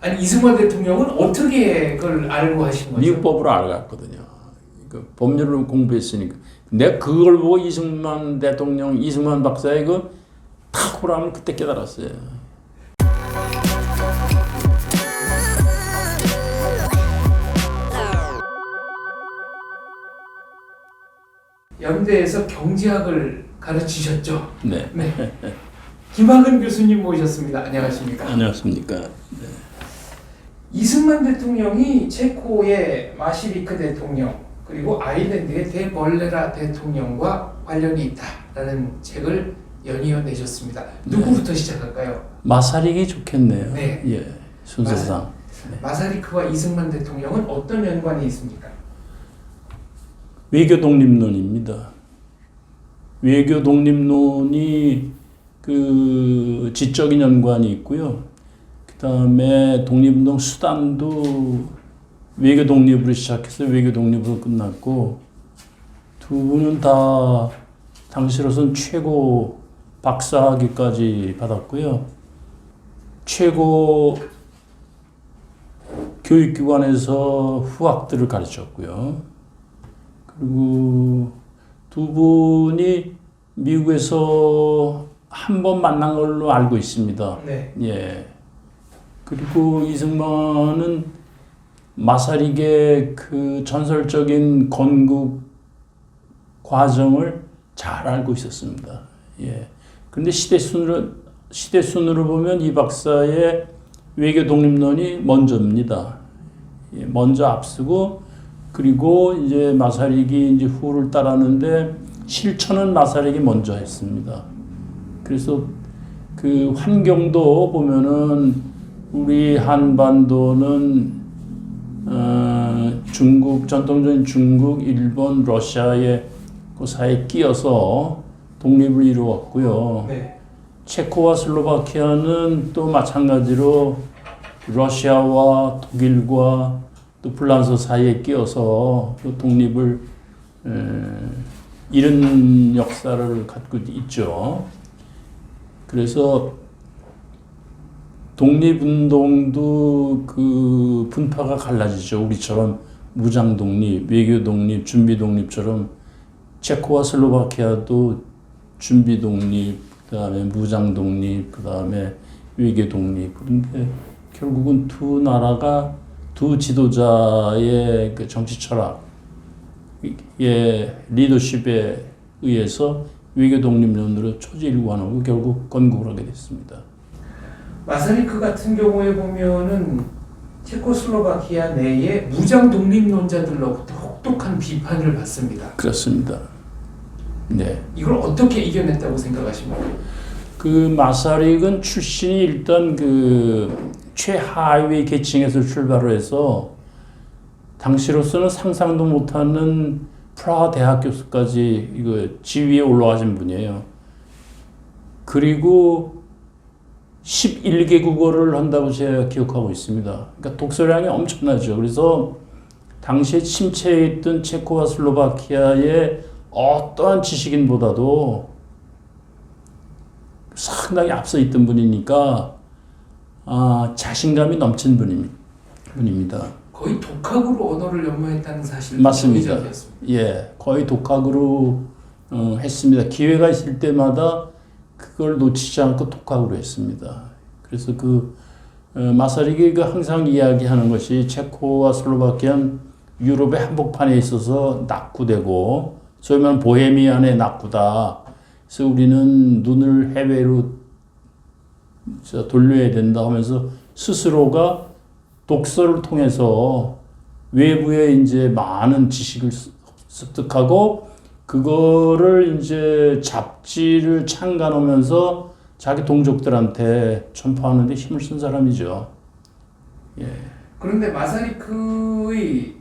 아니 이승만 대통령은 어떻게 그걸 알고 하신 거죠? 미국법으로 알았거든요. 그 법률을 공부했으니까. 내가 그걸 보고 이승만 대통령, 이승만 박사의 그 탁월함을 그때 깨달았어요. 연대에서 경제학을 가르치셨죠? 네. 네. 김학은 교수님 모셨습니다. 안녕하십니까? 안녕하십니까. 네. 이승만 대통령이 체코의 마시리크 대통령 그리고 아일랜드의 데벌레라 대통령과 관련이 있다라는 책을 연이어 내셨습니다. 누구부터 시작할까요? 마사릭이 좋겠네요. 네. 예, 순서상. 마사리크와 이승만 대통령은 어떤 연관이 있습니까? 외교 독립론입니다. 외교 독립론이 그 지적인 연관이 있고요. 그 다음에 독립운동 수단도 외교 독립으로 시작해서 외교 독립으로 끝났고, 두 분은 다 당시로선 최고 박사학위까지 받았고요. 최고 교육기관에서 후학들을 가르쳤고요. 그리고 두 분이 미국에서 한 번 만난 걸로 알고 있습니다. 네. 예. 그리고 이승만은 마사릭의 그 전설적인 건국 과정을 잘 알고 있었습니다. 예. 근데 시대순으로 보면 이 박사의 외교 독립론이 먼저입니다. 예, 먼저 앞서고, 그리고 이제 마사릭이 이제 후를 따랐는데 실천은 마사릭이 먼저 했습니다. 그래서 그 환경도 보면은 우리 한반도는 중국, 전통적인 중국, 일본, 러시아의 그 사이에 끼어서 독립을 이루었고요. 네. 체코와 슬로바키아는 또 마찬가지로 러시아와 독일과 또 프랑스 사이에 끼어서 또 독립을 이룬 역사를 갖고 있죠. 그래서 독립운동도 그 분파가 갈라지죠. 우리처럼 무장 독립, 외교 독립, 준비 독립처럼 체코와 슬로바키아도 준비 독립, 그다음에 무장 독립, 그다음에 외교 독립. 그런데 결국은 두 나라가 두 지도자의 그 정치 철학의 리더십에 의해서 외교 독립론으로 초지일관하고 결국 건국을 하게 됐습니다. 마사리크 같은 경우에 보면은 체코슬로바키아 내에 무장 독립론자들로부터 혹독한 비판을 받습니다. 그렇습니다. 네. 이걸 어떻게 이겨냈다고 생각하십니까? 그 마사릭은 출신이 일단 그 최하위 계층에서 출발을 해서 당시로서는 상상도 못하는 프라하 대학 교수까지 이거 지위에 올라가신 분이에요. 그리고 11개국어를 한다고 제가 기억하고 있습니다. 그러니까 독서량이 엄청나죠. 그래서 당시에 침체해 있던 체코와 슬로바키아의 어떠한 지식인보다도 상당히 앞서 있던 분이니까 자신감이 넘친 분입니다. 거의 독학으로 언어를 연마했다는 사실이 맞습니다. 여기저기였습니다. 예, 거의 독학으로 했습니다. 기회가 있을 때마다 그걸 놓치지 않고 독학으로 했습니다. 그래서 그 마사릭이 그 항상 이야기하는 것이 체코와 슬로바키아는 유럽의 한복판에 있어서 낙후되고 소위 말하는 보헤미안의 낙후다. 그래서 우리는 눈을 해외로 돌려야 된다 하면서 스스로가 독서를 통해서 외부에 이제 많은 지식을 습득하고 그거를 이제 잡지를 창간하면서 자기 동족들한테 전파하는 데 힘을 쓴 사람이죠. 예. 그런데 마사리크의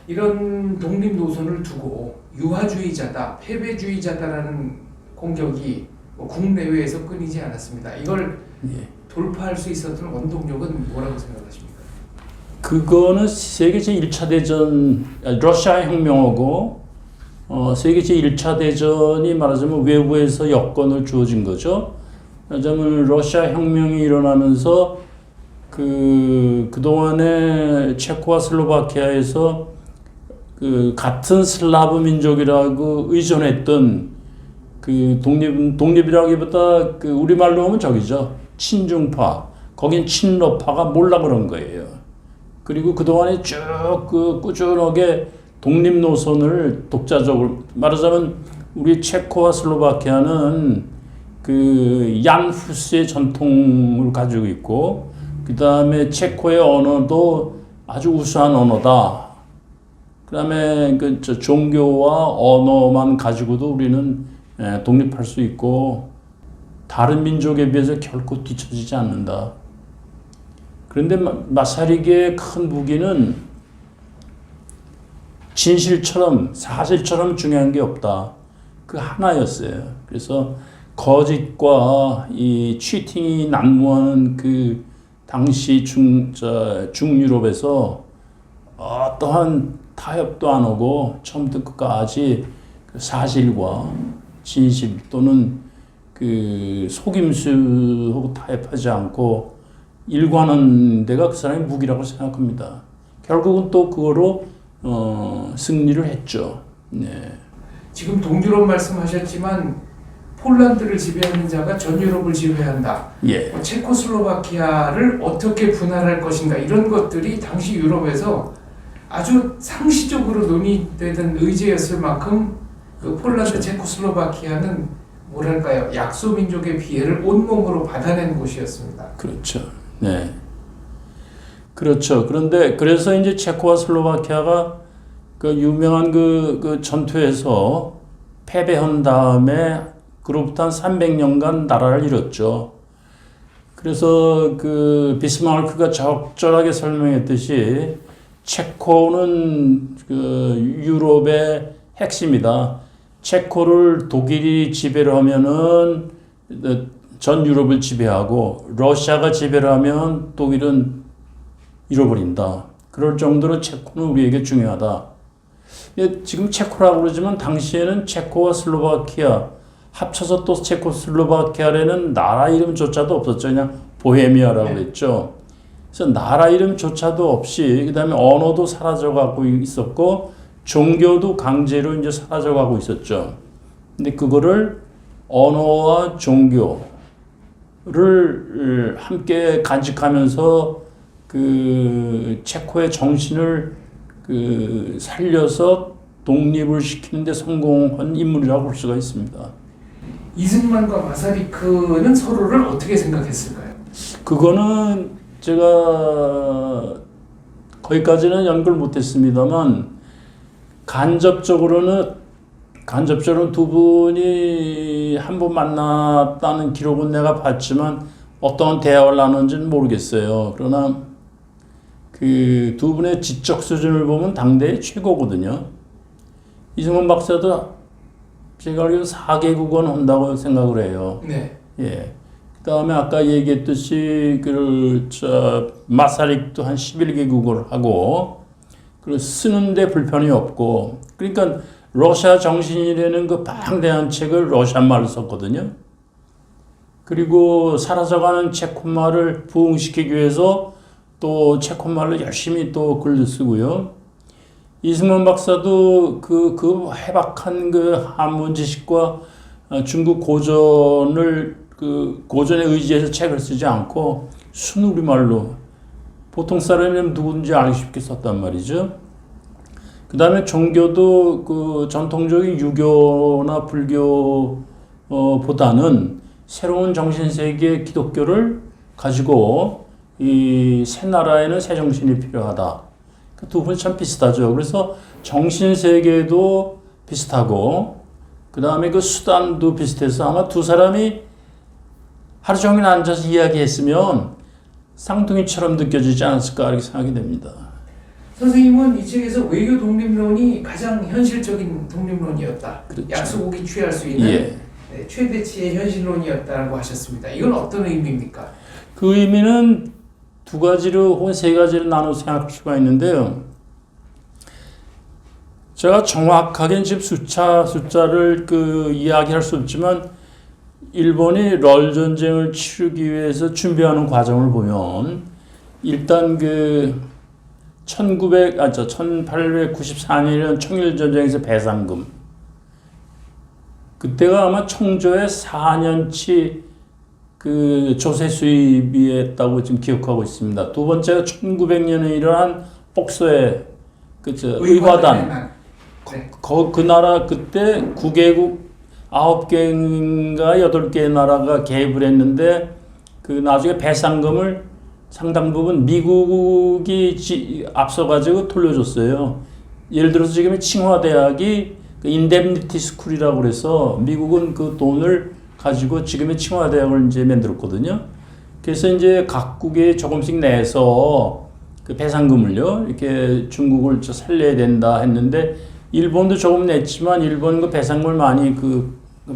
이런 독립 노선을 두고 유화주의자다, 패배주의자다라는 공격이 국내외에서 끊이지 않았습니다. 이걸 돌파할 수 있었던 원동력은 뭐라고 생각하십니까? 그거는 세계 제1차 대전, 러시아 혁명하고 세계 제1차 대전이 말하자면 외부에서 여건을 주어진 거죠. 말하자면 러시아 혁명이 일어나면서 그동안에 체코와 슬로바키아에서 같은 슬라브 민족이라고 의존했던 독립이라기보다 우리말로 하면 저기죠. 친중파. 거긴 친러파가 몰라 그런 거예요. 그리고 그동안에 쭉 꾸준하게 독립 노선을 독자적으로 말하자면 우리 체코와 슬로바키아는 얀 후스의 전통을 가지고 있고 그 다음에 체코의 언어도 아주 우수한 언어다. 그 다음에 종교와 언어만 가지고도 우리는 독립할 수 있고 다른 민족에 비해서 결코 뒤처지지 않는다. 그런데 마사리게의 큰 무기는 진실처럼 사실처럼 중요한 게 없다. 그 하나였어요. 그래서 거짓과 이 치팅이 난무하는 당시 중유럽에서 어떠한 타협도 안 오고 처음부터 끝까지 사실과 진실 또는 속임수하고 타협하지 않고 일관한 데가 그 사람의 무기라고 생각합니다. 결국은 또 그거로 승리를 했죠. 네. 지금 동유럽 말씀하셨지만 폴란드를 지배하는 자가 전 유럽을 지배한다. 예. 체코슬로바키아를 어떻게 분할할 것인가 이런 것들이 당시 유럽에서 아주 상시적으로 논의되던 의제였을 만큼 폴란드, 그렇죠. 체코슬로바키아는 뭐랄까요, 약소민족의 피해를 온몸으로 받아낸 곳이었습니다. 그렇죠. 네. 그렇죠. 그래서 이제 체코와 슬로바키아가 유명한 전투에서 패배한 다음에 그로부터 한 300년간 나라를 잃었죠. 그래서 비스마르크가 적절하게 설명했듯이 체코는 유럽의 핵심이다. 체코를 독일이 지배를 하면은 전 유럽을 지배하고 러시아가 지배를 하면 독일은 잃어버린다. 그럴 정도로 체코는 우리에게 중요하다. 지금 체코라고 그러지만 당시에는 체코와 슬로바키아 합쳐서 또 체코슬로바키아라는 나라 이름조차도 없었죠. 그냥 보헤미아라고 했죠. 그래서 나라 이름조차도 없이 그다음에 언어도 사라져가고 있었고 종교도 강제로 이제 사라져가고 있었죠. 근데 그거를 언어와 종교를 함께 간직하면서 체코의 정신을 살려서 독립을 시키는데 성공한 인물이라고 볼 수가 있습니다. 이승만과 마사리크는 서로를 어떻게 생각했을까요? 그거는 제가 거기까지는 연구를 못했습니다만 간접적으로는 두 분이 한 번 만났다는 기록은 내가 봤지만 어떤 대화를 나눴는지는 모르겠어요. 그러나 두 분의 지적 수준을 보면 당대의 최고거든요. 이승만 박사도 제가 알기로 4개국어는 한다고 생각을 해요. 네. 예. 그 다음에 아까 얘기했듯이 마사릭도 한 11개국어를 하고 그리고 쓰는데 불편이 없고 그러니까 러시아 정신이라는 방대한 책을 러시아말로 썼거든요. 그리고 사라져가는 체코말을 부흥시키기 위해서 또 체코말로 열심히 또 글도 쓰고요. 이승만 박사도 해박한 한문 지식과 중국 고전을 고전에 의지해서 책을 쓰지 않고 순우리말로 보통 사람이면 누군지 알기 쉽게 썼단 말이죠. 그 다음에 종교도 전통적인 유교나 불교보다는 새로운 정신세계의 기독교를 가지고 이 새 나라에는 새 정신이 필요하다. 두 분이 참 비슷하죠. 그래서 정신세계도 비슷하고 그 다음에 수단도 비슷해서 아마 두 사람이 하루 종일 앉아서 이야기했으면 쌍둥이처럼 느껴지지 않았을까 이렇게 생각이 됩니다. 선생님은 이 책에서 외교 독립론이 가장 현실적인 독립론이었다. 그렇죠. 약소국이 취할 수 있는 예. 최대치의 현실론이었다고 하셨습니다. 이건 어떤 의미입니까? 그 의미는 두 가지로 혹은 세 가지로 나눠 생각할 수가 있는데요. 제가 정확하게 지금 숫자를 이야기할 수 없지만 일본이 럴 전쟁을 치르기 위해서 준비하는 과정을 보면 일단 그 1894년이라는 청일전쟁에서 배상금. 그때가 아마 청조의 4년치 그 조세 수입이었다고 지금 기억하고 있습니다. 두 번째가 1900년에 일어난 복서의 의화단. 네. 그 나라 그때 9개국 9개인가 8개의 나라가 개입을 했는데 그 나중에 배상금을 상당 부분 미국이 앞서가지고 돌려줬어요. 예를 들어서 지금 칭화대학이 인데미니티 스쿨이라고 그래서 미국은 그 돈을 가지고 지금의 칭화대학을 이제 만들었거든요. 그래서 이제 각국에 조금씩 내서 그 배상금을요, 이렇게 중국을 살려야 된다 했는데 일본도 조금 냈지만 일본 그 배상금을 많이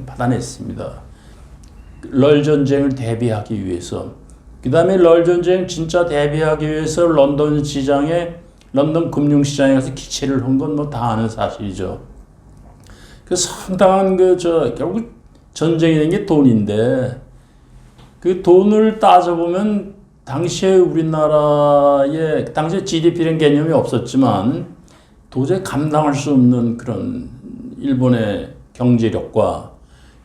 받아냈습니다. 럴 전쟁을 대비하기 위해서. 그 다음에 럴 전쟁 진짜 대비하기 위해서 런던 금융시장에 가서 기체를 한 건 뭐 다 아는 사실이죠. 그 상당한 결국 전쟁이 된 게 돈인데 그 돈을 따져보면 당시에 우리나라의 당시에 GDP라는 개념이 없었지만 도저히 감당할 수 없는 그런 일본의 경제력과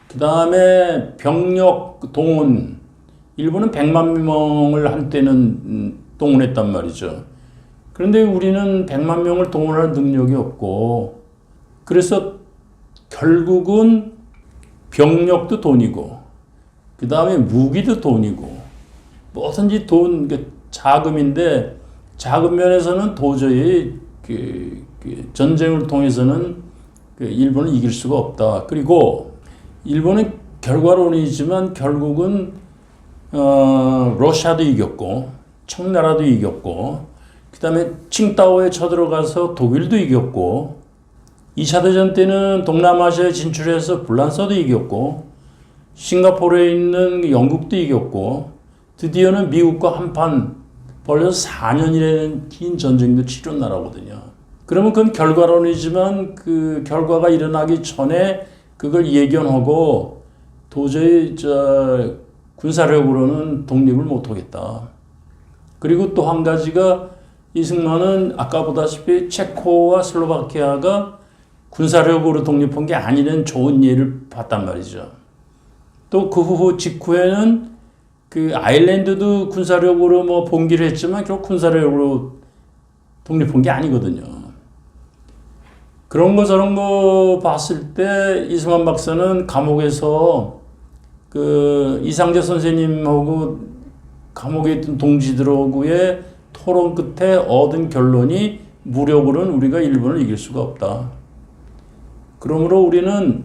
그 다음에 병력 동원 일본은 100만 명을 한때는 동원했단 말이죠. 그런데 우리는 100만 명을 동원할 능력이 없고 그래서 결국은 병력도 돈이고 그 다음에 무기도 돈이고 뭐든지 자금인데 자금 면에서는 도저히 전쟁을 통해서는 일본을 이길 수가 없다. 그리고 일본은 결과론이지만 결국은 러시아도 이겼고 청나라도 이겼고 그 다음에 칭다오에 쳐들어가서 독일도 이겼고 2차 대전 때는 동남아시아에 진출해서 불란서도 이겼고 싱가포르에 있는 영국도 이겼고 드디어는 미국과 한판 벌써 4년이라는 긴 전쟁도 치른 나라거든요. 그러면 그건 결과론이지만 그 결과가 일어나기 전에 그걸 예견하고 도저히 군사력으로는 독립을 못하겠다. 그리고 또 한 가지가 이승만은 아까 보다시피 체코와 슬로바키아가 군사력으로 독립한 게 아니라는 좋은 예를 봤단 말이죠. 또 그 후 직후에는 그 아일랜드도 군사력으로 뭐 봉기를 했지만 결국 군사력으로 독립한 게 아니거든요. 그런 거 저런 거 봤을 때 이승만 박사는 감옥에서 그 이상재 선생님하고 감옥에 있던 동지들하고의 토론 끝에 얻은 결론이 무력으로는 우리가 일본을 이길 수가 없다. 그러므로 우리는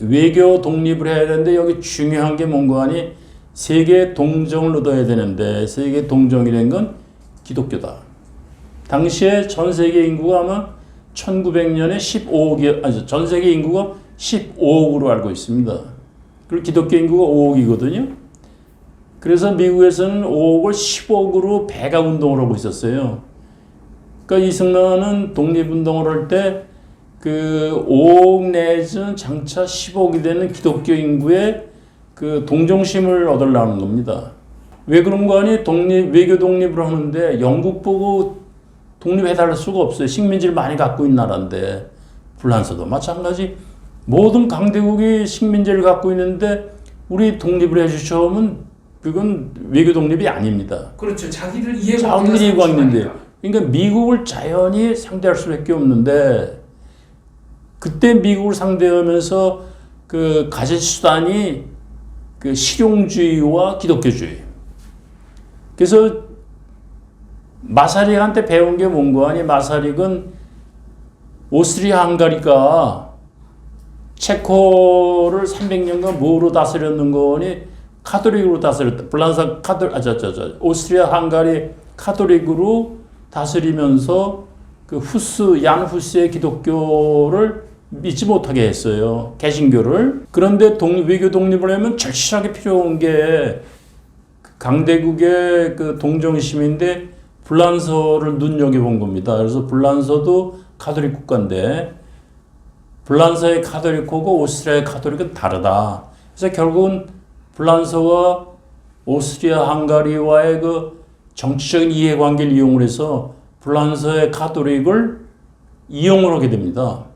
외교 독립을 해야 되는데 여기 중요한 게 뭔가 하니 세계 동정을 얻어야 되는데 세계 동정이라는 건 기독교다. 당시에 전 세계 인구가 아마 1900년에 15억이, 전 세계 인구가 15억으로 알고 있습니다. 그리고 기독교 인구가 5억이거든요. 그래서 미국에서는 5억을 10억으로 배가 운동을 하고 있었어요. 그러니까 이승만은 독립운동을 할 때 그 5억 내지는 장차 10억이 되는 기독교 인구의 그 동정심을 얻으려는 겁니다. 왜 그런 거 아니? 외교 독립을 하는데 영국 보고 독립해달랄 수가 없어요. 식민지를 많이 갖고 있는 나라인데. 불란서도 마찬가지. 모든 강대국이 식민지를 갖고 있는데 우리 독립을 해주셔 하면 그건 외교 독립이 아닙니다. 그렇죠. 자기들 이해가 자기들이 이해가 있는데. 그러니까 미국을 자연히 상대할 수밖에 없는데 그때 미국을 상대하면서 그 가진 수단이 그 실용주의와 기독교주의. 그래서 마사릭한테 배운 게 뭔가 하니 마사릭은 오스트리아 헝가리가 체코를 300년간 뭐로 다스렸는 거니 카톨릭으로 다스렸다. 오스트리아 헝가리 카톨릭으로 다스리면서 그 얀 후스의 기독교를 믿지 못하게 했어요. 개신교를. 그런데 외교 독립을 하면 절실하게 필요한 게 강대국의 그 동정심인데 불란서를 눈여겨본 겁니다. 그래서 불란서도 카톨릭 국가인데 불란서의 카톨릭하고 오스트리아의 카톨릭은 다르다. 그래서 결국은 불란서와 오스트리아 헝가리와의 그 정치적인 이해관계를 이용을 해서 프랑스의 가톨릭을 이용을 하게 됩니다.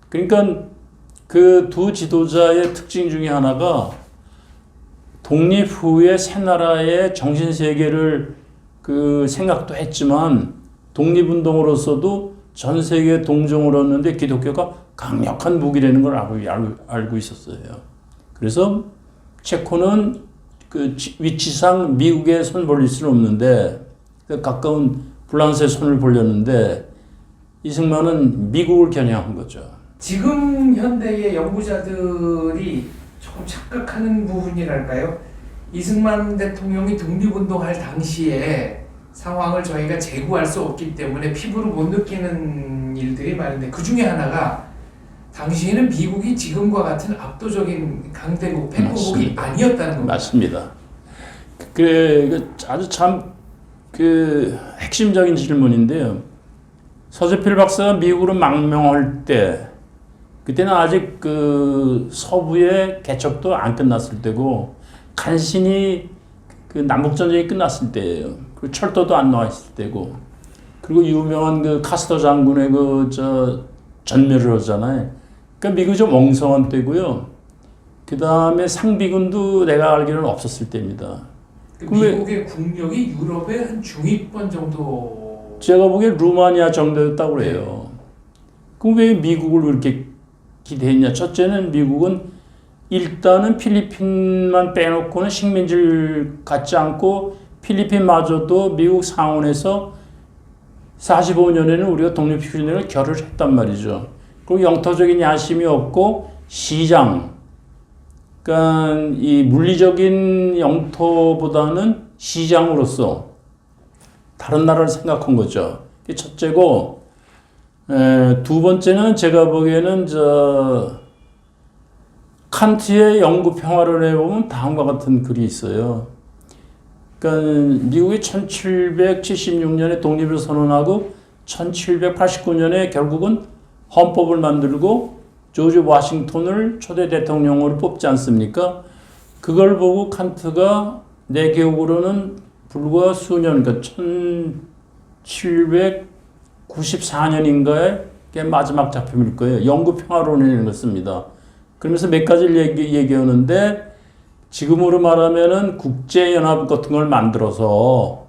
그러니까 그 두 지도자의 특징 중에 하나가 독립 후에 새 나라의 정신 세계를 그 생각도 했지만 독립운동으로서도 전 세계에 동정을 얻는데 기독교가 강력한 무기라는 걸 알고 있었어요. 그래서 체코는 그 위치상 미국에 손 벌릴 수는 없는데 가까운 프랑스에 손을 벌렸는데 이승만은 미국을 겨냥한 거죠. 지금 현대의 연구자들이 조금 착각하는 부분이랄까요? 이승만 대통령이 독립운동할 당시에 상황을 저희가 재구할 수 없기 때문에 피부로 못 느끼는 일들이 많은데 그 중에 하나가 당시에는 미국이 지금과 같은 압도적인 강대국, 팽고국이 아니었다는 겁니다. 맞습니다. 아주 참 핵심적인 질문인데요. 서재필 박사가 미국으로 망명할 때 그때는 아직 그 서부의 개척도 안 끝났을 때고 간신히 그 남북전쟁이 끝났을 때예요. 그리고 철도도 안 나와 있을 때고 그리고 유명한 그 카스터 장군의 전멸을 하잖아요. 그러니까 미국이 좀 엉성한 때고요. 그 다음에 상비군도 내가 알기로는 없었을 때입니다. 미국의 국력이 유럽의 한 중위권 정도. 제가 보기엔 루마니아 정도였다고 그래요. 그럼 왜 미국을 그렇게 기대했냐? 첫째는 미국은 일단은 필리핀만 빼놓고는 식민지를 갖지 않고 필리핀마저도 미국 상원에서 45년에는 우리가 독립휴전을 결의했단 말이죠. 그리고 영토적인 야심이 없고 시장, 그러니까 이 물리적인 영토보다는 시장으로서 다른 나라를 생각한 거죠. 그게 첫째고, 두 번째는 제가 보기에는 칸트의 영구 평화론에 보면 다음과 같은 글이 있어요. 그러니까 미국이 1776년에 독립을 선언하고 1789년에 결국은 헌법을 만들고 조지 워싱턴을 초대 대통령으로 뽑지 않습니까? 그걸 보고 칸트가 내 기억으로는 불과 수년, 그러니까 1794년인가에 마지막 작품일 거예요. 영구 평화론이라는 걸 씁니다. 그러면서 몇 가지를 얘기하는데 지금으로 말하면은 국제연합 같은 걸 만들어서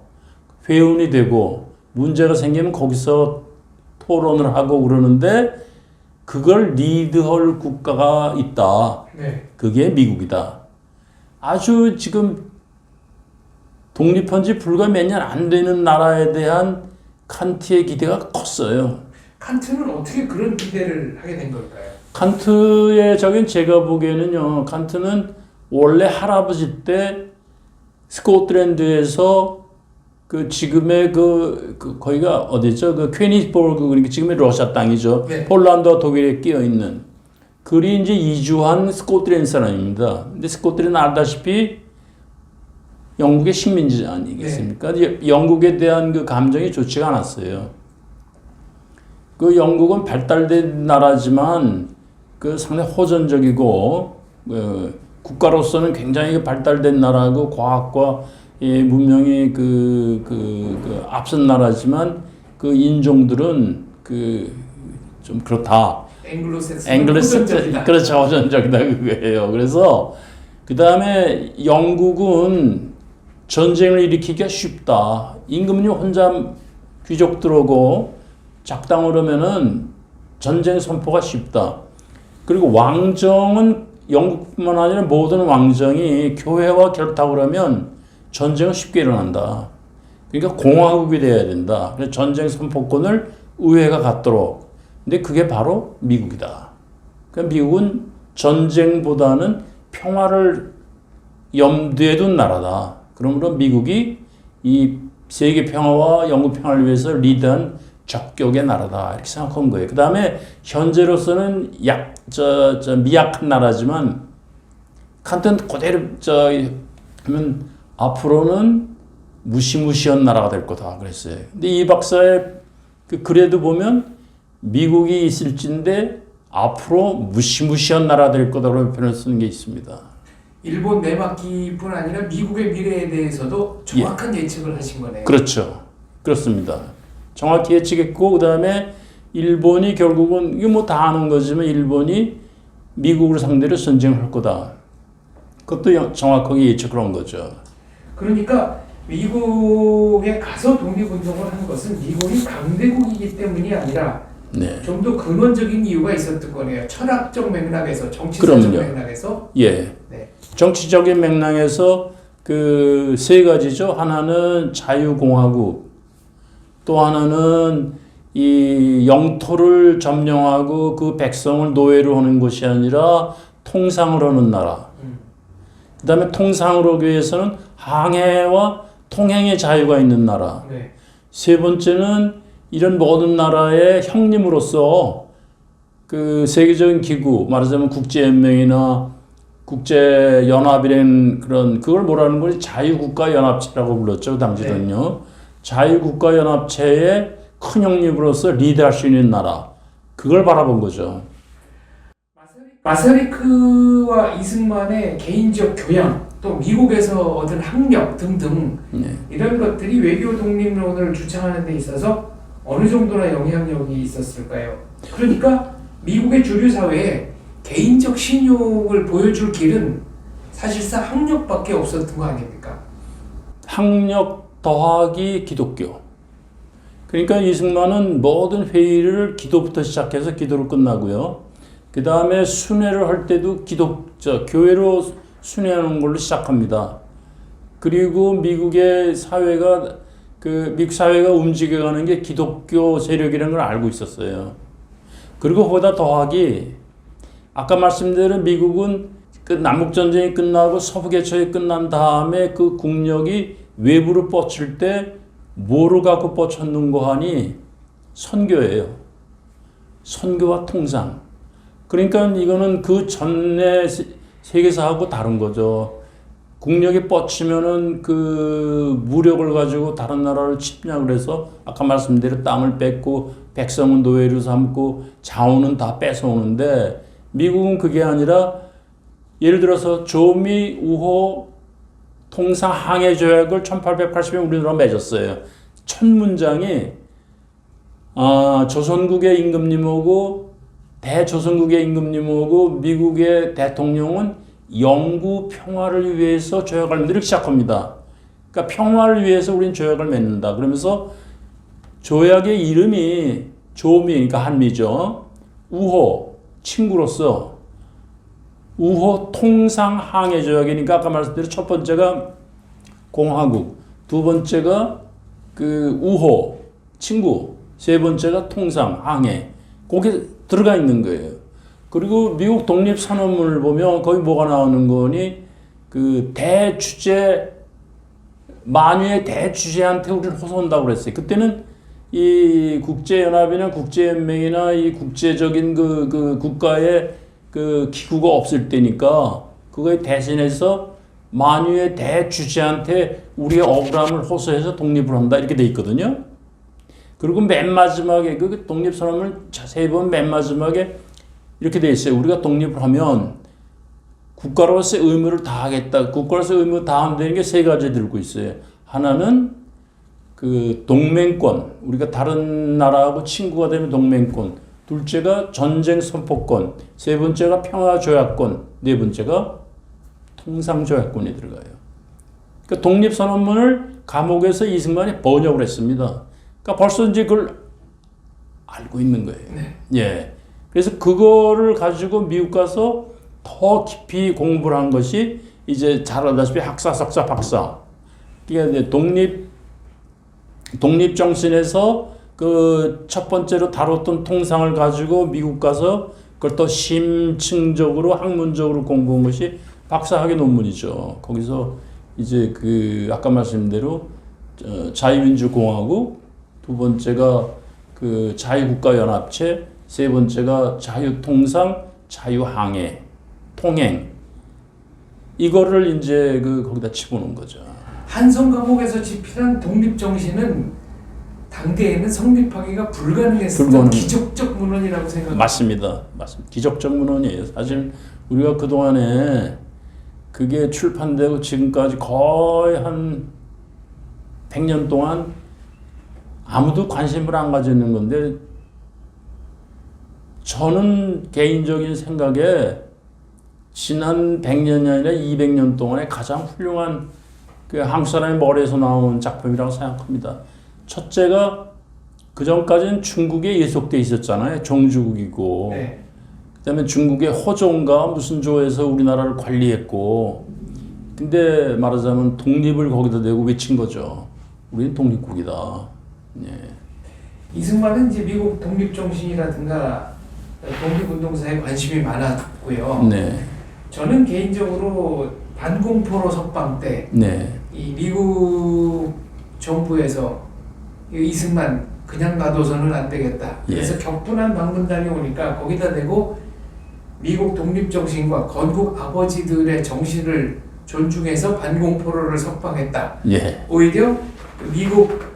회원이 되고 문제가 생기면 거기서 토론을 하고 그러는데 그걸 리드할 국가가 있다. 네. 그게 미국이다. 아주 지금 독립한 지 불과 몇 년 안 되는 나라에 대한 칸트의 기대가 컸어요. 칸트는 어떻게 그런 기대를 하게 된 걸까요? 칸트의 적인 제가 보기에는요. 칸트는 원래 할아버지 때 스코틀랜드에서 그 지금의 거기가 어디죠? 그 퀘니스버그, 그러니까 지금의 러시아 땅이죠. 네. 폴란드와 독일에 끼어 있는. 그리 이제 이주한 스코틀랜드 사람입니다. 근데 스코틀랜드 알다시피 영국의 식민지 아니겠습니까? 네. 영국에 대한 그 감정이 좋지가 않았어요. 그 영국은 발달된 나라지만 그 상당히 호전적이고 국가로서는 굉장히 발달된 나라고 과학과 문명이 앞선 나라지만 그 인종들은 좀 그렇다. 앵글로색슨 그렇죠. 호전적이다 그거예요. 그래서 그 다음에 영국은 전쟁을 일으키기가 쉽다. 임금님 혼자 귀족 들어오고 작당을 하면은 전쟁 선포가 쉽다. 그리고 왕정은 영국뿐만 아니라 모든 왕정이 교회와 결탁을 하면 전쟁은 쉽게 일어난다. 그러니까 공화국이 돼야 된다. 그래서 전쟁 선포권을 의회가 갖도록. 근데 그게 바로 미국이다. 그러니까 미국은 전쟁보다는 평화를 염두에 둔 나라다. 그러므로 미국이 이 세계 평화와 영국 평화를 위해서 리드한 적격의 나라다. 이렇게 생각한 거예요. 그 다음에 현재로서는 미약한 나라지만 칸트는 그대로 하면 앞으로는 무시무시한 나라가 될 거다 그랬어요. 근데 이 박사의 그 글에도 보면 미국이 있을진데 앞으로 무시무시한 나라가 될 거다 그런 표현을 쓰는 게 있습니다. 일본 내막기뿐 아니라 미국의 미래에 대해서도 정확한 예측을 하신 거네요. 그렇죠. 그렇습니다. 정확히 예측했고 그다음에 일본이 결국은 이게 뭐 다 아는 거지만 일본이 미국을 상대로 전쟁을 할 거다. 그것도 정확하게 예측을 한 거죠. 그러니까 미국에 가서 독립운동을 한 것은 미국이 강대국이기 때문이 아니라 네. 좀 더 근원적인 이유가 있었던 거네요. 철학적 맥락에서, 정치적 맥락에서. 예. 네. 정치적인 맥락에서 그 세 가지죠. 하나는 자유공화국, 또 하나는 이 영토를 점령하고 그 백성을 노예로 하는 것이 아니라 통상을 하는 나라. 그다음에 통상을 하기 위해서는 항해와 통행의 자유가 있는 나라. 네. 세 번째는 이런 모든 나라의 형님으로서 그 세계적인 기구, 말하자면 국제연맹이나 국제연합이라는 그런 그걸 뭐라는 거지? 자유국가연합체라고 불렀죠. 그 당시는요. 네. 자유국가연합체의 큰 형님으로서 리드할 수 있는 나라. 그걸 바라본 거죠. 마사리크와 이승만의 개인적 교양, 또 미국에서 얻은 학력 등등 네. 이런 것들이 외교 독립론을 주창하는 데 있어서 어느 정도나 영향력이 있었을까요? 그러니까 미국의 주류 사회에 개인적 신용을 보여줄 길은 사실상 학력밖에 없었던 거 아닙니까? 학력 더하기 기독교. 그러니까 이승만은 모든 회의를 기도부터 시작해서 기도로 끝나고요. 그 다음에 순회를 할 때도 교회로 순회하는 걸로 시작합니다. 그리고 미국의 사회가 미국 사회가 움직여가는 게 기독교 세력이라는 걸 알고 있었어요. 그리고 그보다 더하기 아까 말씀드린 미국은 그 남북전쟁이 끝나고 서부개척이 끝난 다음에 그 국력이 외부로 뻗칠 때 뭐를 갖고 뻗쳤는가 하니 선교예요. 선교와 통상. 그러니까 이거는 그 전에 세계사하고 다른 거죠. 국력이 뻗치면은 그 무력을 가지고 다른 나라를 침략을 해서 아까 말씀드린 땅을 뺏고 백성은 노예로 삼고 자원은 다 뺏어오는데 미국은 그게 아니라 예를 들어서 조미 우호 통상 항해 조약을 1880년 우리나라 맺었어요. 첫 문장이 조선국의 임금님하고 대조선국의 임금님하고 미국의 대통령은 영구 평화를 위해서 조약을 맺기 시작합니다. 그러니까 평화를 위해서 우리는 조약을 맺는다. 그러면서 조약의 이름이 조미, 그러니까 한미죠. 우호, 친구로서 우호 통상 항해 조약이니까 아까 말씀드린 첫 번째가 공화국, 두 번째가 그 우호, 친구, 세 번째가 통상 항해. 거기에 들어가 있는 거예요. 그리고 미국 독립선언문을 보면 거기 뭐가 나오는 거니 그 대주재 만유의 대주재한테 우리는 호소한다고 그랬어요. 그때는 이 국제연합이나 국제연맹이나 이 국제적인 그 국가의 그 기구가 없을 때니까 그거에 대신해서 만유의 대주재한테 우리의 억울함을 호소해서 독립을 한다 이렇게 돼 있거든요. 그리고 맨 마지막에 그 독립선언을 자세히 보면 맨 마지막에 이렇게 돼 있어요. 우리가 독립을 하면 국가로서의 의무를 다하겠다. 국가로서의 의무 다한다는 게 세 가지 들고 있어요. 하나는 그 동맹권. 우리가 다른 나라하고 친구가 되면 동맹권. 둘째가 전쟁 선포권. 세 번째가 평화조약권. 네 번째가 통상조약권이 들어가요. 그러니까 독립선언문을 감옥에서 이승만이 번역을 했습니다. 그러니까 벌써 이제 그걸 알고 있는 거예요. 네. 예. 그래서 그거를 가지고 미국 가서 더 깊이 공부를 한 것이 이제 잘 알다시피 학사, 석사, 박사. 그러니까 이제 독립 정신에서 그 첫 번째로 다뤘던 통상을 가지고 미국 가서 그걸 더 심층적으로 학문적으로 공부한 것이 박사학위 논문이죠. 거기서 이제 그 아까 말씀드린 대로 자유민주공화국, 두 번째가 그 자유국가연합체, 세 번째가 자유통상, 자유항해, 통행. 이거를 이제 그 거기다 집어넣은 거죠. 한성 감옥에서 집필한 독립 정신은 당대에는 성립하기가 불가능했던 기적적 문헌이라고 생각합니다. 맞습니다. 기적적 문헌이에요. 사실 우리가 그 동안에 그게 출판되고 지금까지 거의 한 100년 동안 아무도 관심을 안 가지는 건데 저는 개인적인 생각에 지난 100년이 아니라 200년 동안에 가장 훌륭한 그 한국 사람의 머리에서 나온 작품이라고 생각합니다. 첫째가 그 전까지는 중국에 예속돼 있었잖아요. 종주국이고. 네. 그다음에 중국의 호종가 무슨 조에서 우리나라를 관리했고. 근데 말하자면 독립을 거기다 대고 외친 거죠. 우리는 독립국이다. 예. 이승만은 이제 미국 독립 정신이라든가 독립운동사에 관심이 많았고요. 네. 저는 개인적으로 반공포로 석방 때 네. 이 미국 정부에서 이 이승만 그냥 놔둬서는 안 되겠다. 그래서 격분한 방문단이 오니까 거기다 대고 미국 독립 정신과 건국 아버지들의 정신을 존중해서 반공포로를 석방했다. 예. 오히려 미국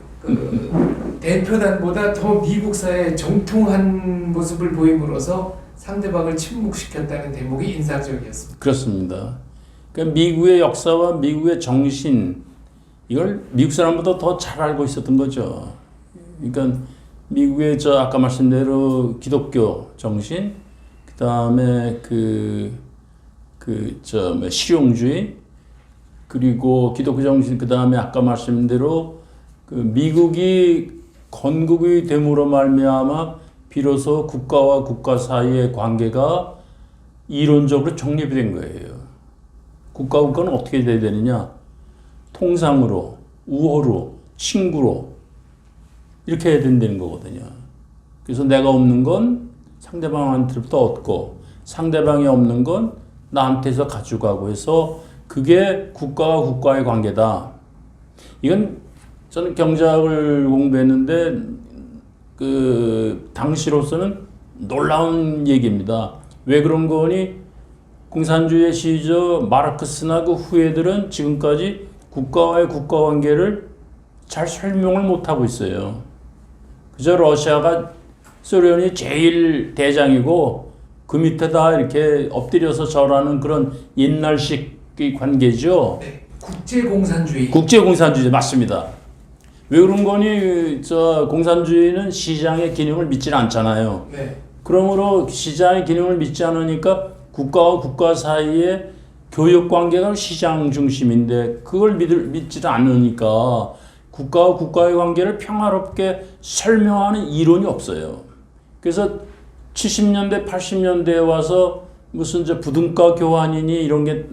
대표단보다 더 미국 사회에 정통한 모습을 보임으로써 상대방을 침묵시켰다는 대목이 인상적이었습니다. 그렇습니다. 그러니까 미국의 역사와 미국의 정신 이걸 미국 사람보다 더 잘 알고 있었던 거죠. 그러니까 미국의 아까 말씀대로 기독교 정신, 그 다음에 실용주의, 그리고 기독교 정신, 그 다음에 아까 말씀대로 그 미국이 건국이 됨으로 말미암아 비로소 국가와 국가 사이의 관계가 이론적으로 정립이 된 거예요. 국가와 국가는 어떻게 돼야 되느냐? 통상으로, 우호로, 친구로 이렇게 해야 된다는 거거든요. 그래서 내가 없는 건 상대방한테부터 얻고 상대방이 없는 건 나한테서 가져가고 해서 그게 국가와 국가의 관계다. 이건 저는 경제학을 공부했는데 그 당시로서는 놀라운 얘기입니다. 왜 그런 거니? 공산주의 시저 마르크스나 그 후예들은 지금까지 국가와의 국가 관계를 잘 설명을 못하고 있어요. 그저 러시아가 소련이 제일 대장이고 그 밑에다 이렇게 엎드려서 절하는 그런 옛날식의 관계죠. 네, 국제공산주의. 국제공산주의 맞습니다. 왜 그런 거니? 공산주의는 시장의 기능을 믿질 않잖아요. 네. 그러므로 시장의 기능을 믿지 않으니까 국가와 국가 사이의 교역 관계가 시장 중심인데 그걸 믿지 않으니까 국가와 국가의 관계를 평화롭게 설명하는 이론이 없어요. 그래서 70년대, 80년대에 와서 무슨 부등가 교환이니 이런 게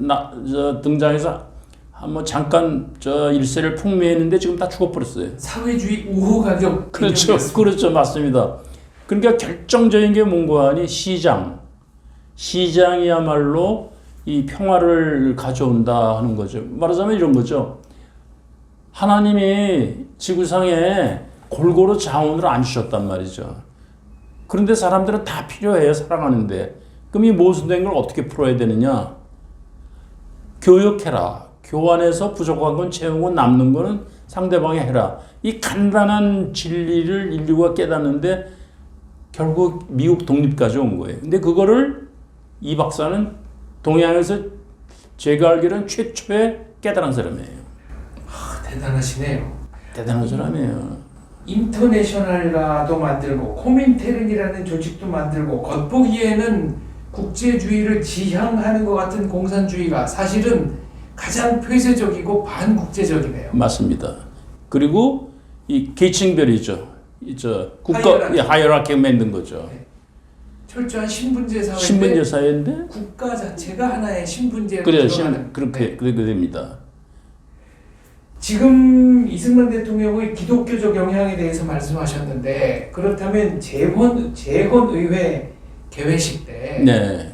등장해서 한번 잠깐 일세를 풍미했는데 지금 다 죽어버렸어요. 사회주의 우호 가격. 그렇죠, 그렇죠, 맞습니다. 그러니까 결정적인 게 뭔가 하니 시장이야말로 이 평화를 가져온다 하는 거죠. 말하자면 이런 거죠. 하나님이 지구상에 골고루 자원을 안 주셨단 말이죠. 그런데 사람들은 다 필요해요, 살아가는데. 그럼 이 모순된 걸 어떻게 풀어야 되느냐? 교역해라. 교환해서 부족한 건 채우고 남는 거는 상대방이 해라. 이 간단한 진리를 인류가 깨닫는데 결국 미국 독립까지 온 거예요. 근데 그거를 이 박사는 동양에서 제가 알기로는 최초에 깨달은 사람이에요. 대단하시네요. 대단한 사람이에요. 인터내셔널가도 만들고 코민테른이라는 조직도 만들고 겉보기에는 국제주의를 지향하는 것 같은 공산주의가 사실은 가장 폐쇄적이고 반국제적이네요. 맞습니다. 그리고 이 계층별이죠. 국가 하이어라키 만든 거죠. 네. 철저한 신분제 사회인데 신분제 사회인데 국가 자체가 하나의 신분제로 그래요. 들어가는. 그렇게 됩니다. 지금 이승만 대통령의 기독교적 영향에 대해서 말씀하셨는데 그렇다면 재헌의회 개회식 때 네.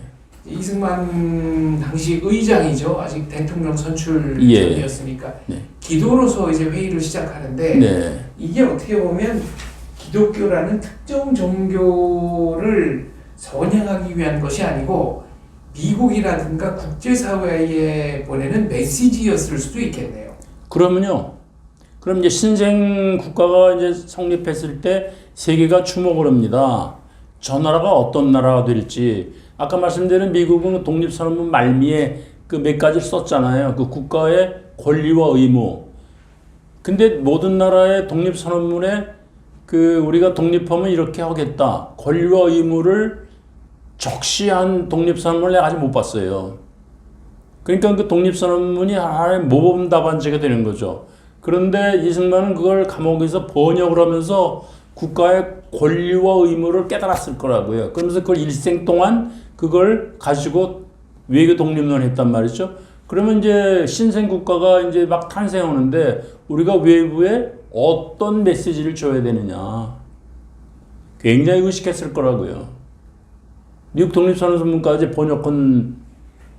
이승만 당시 의장이죠. 아직 대통령 선출 예. 전이었으니까 네. 기도로서 이제 회의를 시작하는데 네. 이게 어떻게 보면 기독교라는 특정 종교를 선양하기 위한 것이 아니고 미국이라든가 국제사회에 보내는 메시지였을 수도 있겠네요. 그러면요. 그럼 이제 신생 국가가 이제 성립했을 때 세계가 주목을 합니다. 저 나라가 어떤 나라가 될지. 아까 말씀드린 미국은 독립선언문 말미에 그 몇 가지를 썼잖아요. 그 국가의 권리와 의무. 근데 모든 나라의 독립선언문에 그 우리가 독립하면 이렇게 하겠다. 권리와 의무를 적시한 독립선언문을 내가 아직 못 봤어요. 그러니까 그 독립선언문이 하나의 모범 답안지가 되는 거죠. 그런데 이승만은 그걸 감옥에서 번역을 하면서 국가의 권리와 의무를 깨달았을 거라고요. 그러면서 그걸 일생 동안 그걸 가지고 외교 독립론을 했단 말이죠. 그러면 이제 신생 국가가 이제 막 탄생하는데 우리가 외부에 어떤 메시지를 줘야 되느냐. 굉장히 의식했을 거라고요. 미국 독립선언문까지 번역한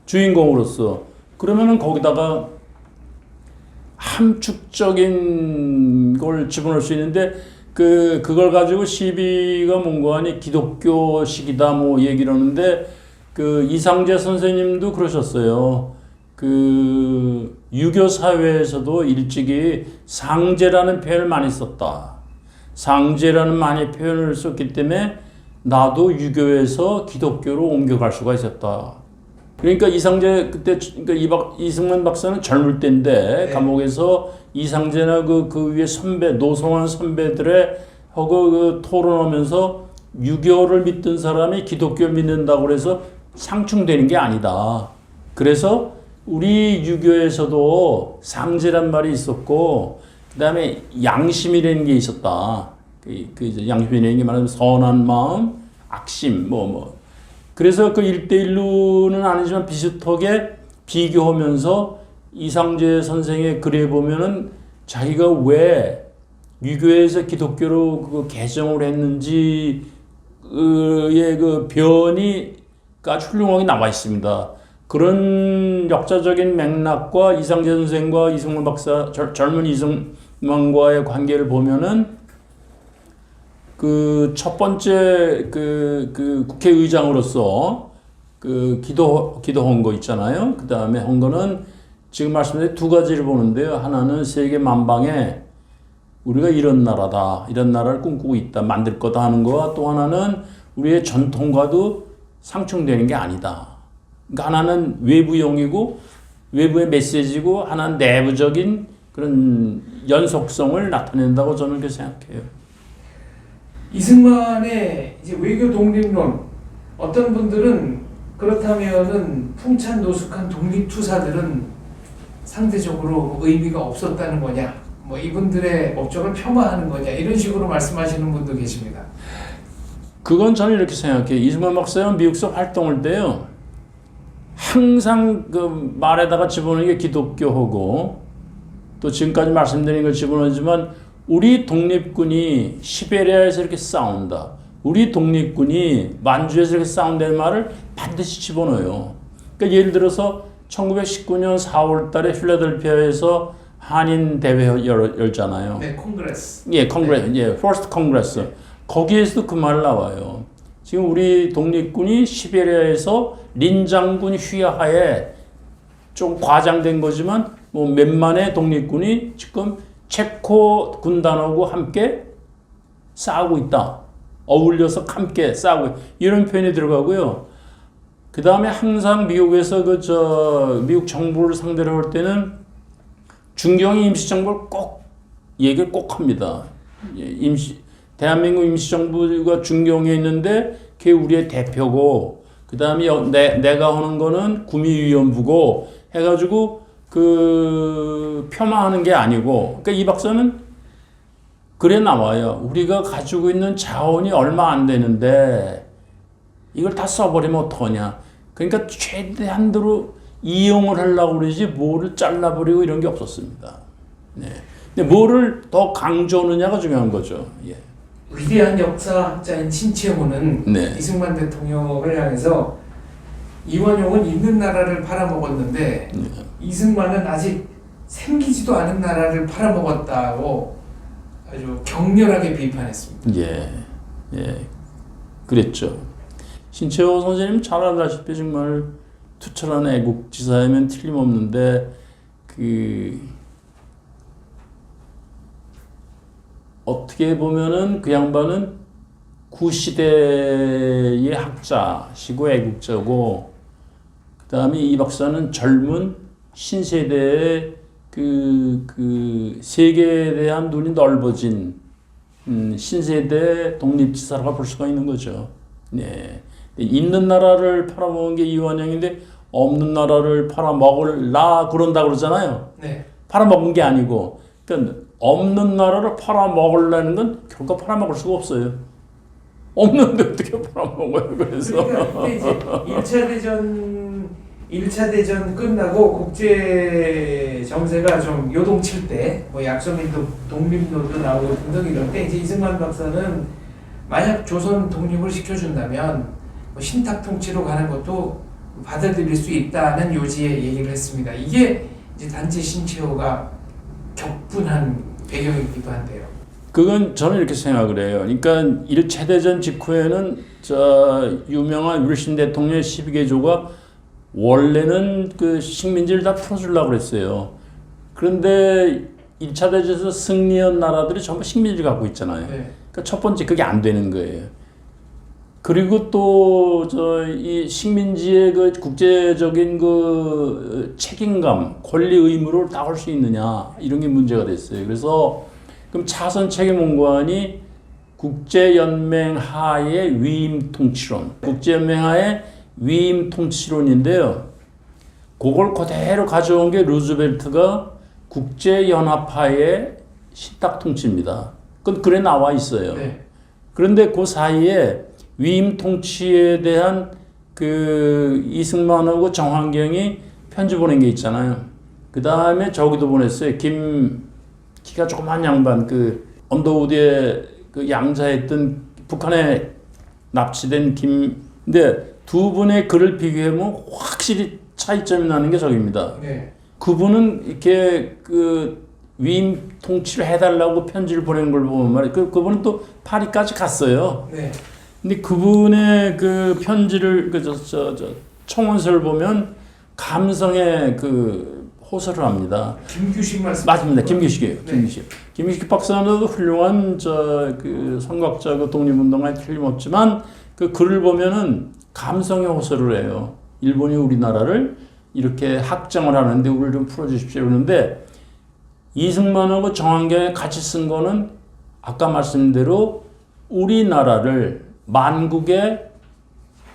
주인공으로서 그러면은 거기다가 함축적인 걸 집어넣을 수 있는데 그걸 가지고 시비가 뭔가 하니 기독교식이다 뭐 얘기를 하는데 그 이상재 선생님도 그러셨어요. 그 유교 사회에서도 일찍이 상제라는 표현을 많이 썼다. 상제라는 많이 표현을 썼기 때문에 나도 유교에서 기독교로 옮겨갈 수가 있었다. 그러니까 이상재 그때 그러니까 이승만 박사는 젊을 때인데 네. 감옥에서 이상재나 그 위에 선배 노성한 선배들의 하고 그 토론하면서 유교를 믿던 사람이 기독교를 믿는다고 그래서 상충되는 게 아니다. 그래서 우리 유교에서도 상제란 말이 있었고 그다음에 양심이라는 게 있었다. 그 양심이라는 게 말하면 선한 마음, 악심 뭐. 그래서 그 1대1로는 아니지만 비슷하게 비교하면서 이상재 선생의 글에 보면은 자기가 왜 유교에서 기독교로 그 개정을 했는지의 그 변이가 훌륭하게 나와 있습니다. 그런 역사적인 맥락과 이상재 선생과 이승만 박사, 젊은 이승만과의 관계를 보면은 그 첫 번째 그 국회의장으로서 그 기도한 거 있잖아요. 그 다음에 한 거는 지금 말씀드린 두 가지를 보는데요. 하나는 세계 만방에 우리가 이런 나라다, 이런 나라를 꿈꾸고 있다, 만들 거다 하는 거와 또 하나는 우리의 전통과도 상충되는 게 아니다. 그러니까 하나는 외부용이고 외부의 메시지고 하나는 내부적인 그런 연속성을 나타낸다고 저는 그렇게 생각해요. 이승만의 이제 외교 독립론, 어떤 분들은 그렇다면은 풍찬 노숙한 독립투사들은 상대적으로 의미가 없었다는 거냐, 뭐 이분들의 목적을 폄하하는 거냐 이런 식으로 말씀하시는 분도 계십니다. 그건 저는 이렇게 생각해요. 이승만 박사는 미국에서 활동할 때요, 항상 그 말에다가 집어넣는 게 기독교하고 또 지금까지 말씀드린 걸 집어넣지만 우리 독립군이 시베리아에서 이렇게 싸운다. 우리 독립군이 만주에서 이렇게 싸운다는 말을 반드시 집어넣어요. 그러니까 예를 들어서 1919년 4월 달에 필라델피아에서 한인 대회 열잖아요. 네, 콩그레스. 예, 콩그레스. 예, 퍼스트 콩그레스. 거기에서도 그 말 나와요. 지금 우리 독립군이 시베리아에서 린 장군 휘하에 좀 과장된 거지만 뭐 몇만의 독립군이 지금 체코 군단하고 함께 싸우고 있다. 어울려서 함께 싸우고 이런 표현이 들어가고요. 그 다음에 항상 미국에서 미국 정부를 상대로 할 때는 중경의 임시정부를 꼭 얘기를 꼭 합니다. 대한민국 임시정부가 중경에 있는데 그게 우리의 대표고 그 다음에 내가 하는 거는 구미위원부고 해가지고 폄하하는 게 아니고, 그러니까 이 박사는 그래 나와요. 우리가 가지고 있는 자원이 얼마 안 되는데 이걸 다 써버리면 어떡하냐. 그러니까 최대한도로 이용을 하려고 그러지 뭐를 잘라버리고 이런 게 없었습니다. 네. 근데 뭐를 더 강조하느냐가 중요한 거죠. 예. 위대한 역사학자인 신채호는 네. 이승만 대통령을 향해서 이완용은 있는 나라를 팔아먹었는데 이승만은 아직 생기지도 않은 나라를 팔아먹었다고 아주 격렬하게 비판했습니다. 예, 예, 그랬죠. 신채호 선생님 잘 알다시피 정말 투철한 애국지사이면 틀림없는데 어떻게 보면은 그 양반은 구시대의 학자시고 애국자고 그다음에 이 박사는 젊은 신세대의 그 세계에 대한 눈이 넓어진 신세대 독립지사라고 볼 수가 있는 거죠. 네. 있는 나라를 팔아먹은 게 이완영인데 없는 나라를 팔아먹을라 그런다 그러잖아요. 네. 팔아먹은 게 아니고, 그러니까 없는 나라를 팔아먹으려는 건 결코 팔아먹을 수가 없어요. 없는데 어떻게 팔아먹어요? 그래서 그러니까 이제 1차 대전 끝나고 국제 정세가 좀 요동칠 때, 뭐 약소민도 독립론도 나오고 등등 이럴 때 이제 이승만 박사는 만약 조선 독립을 시켜준다면 뭐 신탁 통치로 가는 것도 받아들일 수 있다는 요지의 얘기를 했습니다. 이게 이제 단지 신채호가 격분한 배경이기도 한데요. 그건 저는 이렇게 생각을 해요. 그러니까 1차 대전 직후에는 저 유명한 윌슨 대통령의 12개조가 원래는 그 식민지를 다 풀어주려고 그랬어요. 그런데 1차 대전에서 승리한 나라들이 전부 식민지를 갖고 있잖아요. 네. 그러니까 첫 번째 그게 안 되는 거예요. 그리고 또 저 이 식민지의 그 국제적인 그 책임감, 권리 의무를 다 할 수 있느냐 이런 게 문제가 됐어요. 그래서 그럼 차선 책임원관이 국제연맹 하의 위임 통치론, 국제연맹 하의 위임 통치론인데요. 그걸 그대로 가져온 게 루즈벨트가 국제연합하의 신탁 통치입니다. 그건 글에 나와 있어요. 네. 그런데 그 사이에 위임 통치에 대한 그 이승만하고 정환경이 편지 보낸 게 있잖아요. 그 다음에 저기도 보냈어요. 키가 조그만 양반, 그 언더우드에 그 양자했던 북한에 납치된 근데 두 분의 글을 비교해보면 확실히 차이점이 나는 게 저기입니다. 네. 그분은 이렇게 그 위임 통치를 해달라고 편지를 보낸 걸 보면 말이에요. 그분은 또 파리까지 갔어요. 네. 근데 그분의 그 편지를 청원서를 보면 감성의 그 호소를 합니다. 김규식 말씀 맞습니다. 김규식이에요. 네. 김규식 박사도 훌륭한 그 선각자, 그 독립운동가에 틀림없지만 그 글을 보면은 감성의 호소를 해요. 일본이 우리나라를 이렇게 학장을 하는데 우리를 좀 풀어주십시오. 그러는데 이승만하고 정환경이 같이 쓴 거는 아까 말씀드린 대로 우리나라를 만국의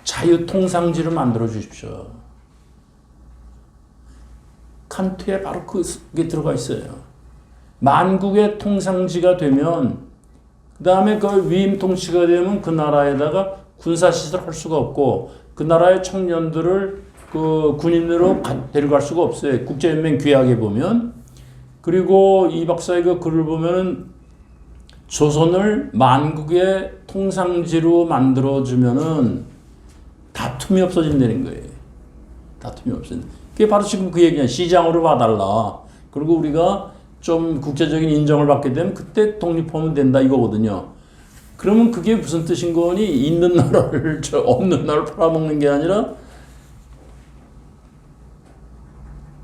자유통상지로 만들어 주십시오. 칸트에 바로 그게 들어가 있어요. 만국의 통상지가 되면 그 다음에 그 위임 통치가 되면 그 나라에다가 군사시설 할 수가 없고 그 나라의 청년들을 그 군인으로 데려갈 수가 없어요. 국제연맹 규약에 보면. 그리고 이 박사의 그 글을 보면은 조선을 만국의 통상지로 만들어주면은 다툼이 없어진다는 거예요. 다툼이 없어진다. 그게 바로 지금 그 얘기냐. 시장으로 봐달라. 그리고 우리가 좀 국제적인 인정을 받게 되면 그때 독립하면 된다 이거거든요. 그러면 그게 무슨 뜻인 거니? 있는 나라를 없는 나라를 팔아먹는 게 아니라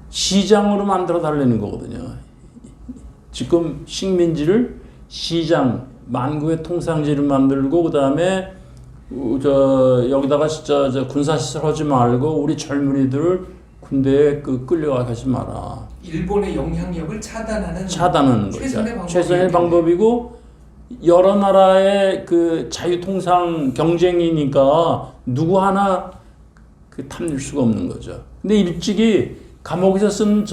시장으로 만들어 달라는 거거든요. 지금 식민지를 시장, 만국의 통상지를 만들고 그 다음에 여기다가 진짜 군사시설 하지 말고 우리 젊은이들을 군대에 끌려가게 하지 마라. 일본의 영향력을 차단하는 거죠. 최선의 방법이고 여러 나라의 그 자유통상 경쟁이니까 누구 하나 그 탐낼 수가 없는 거죠. 근데 일찍이 감옥에서 쓴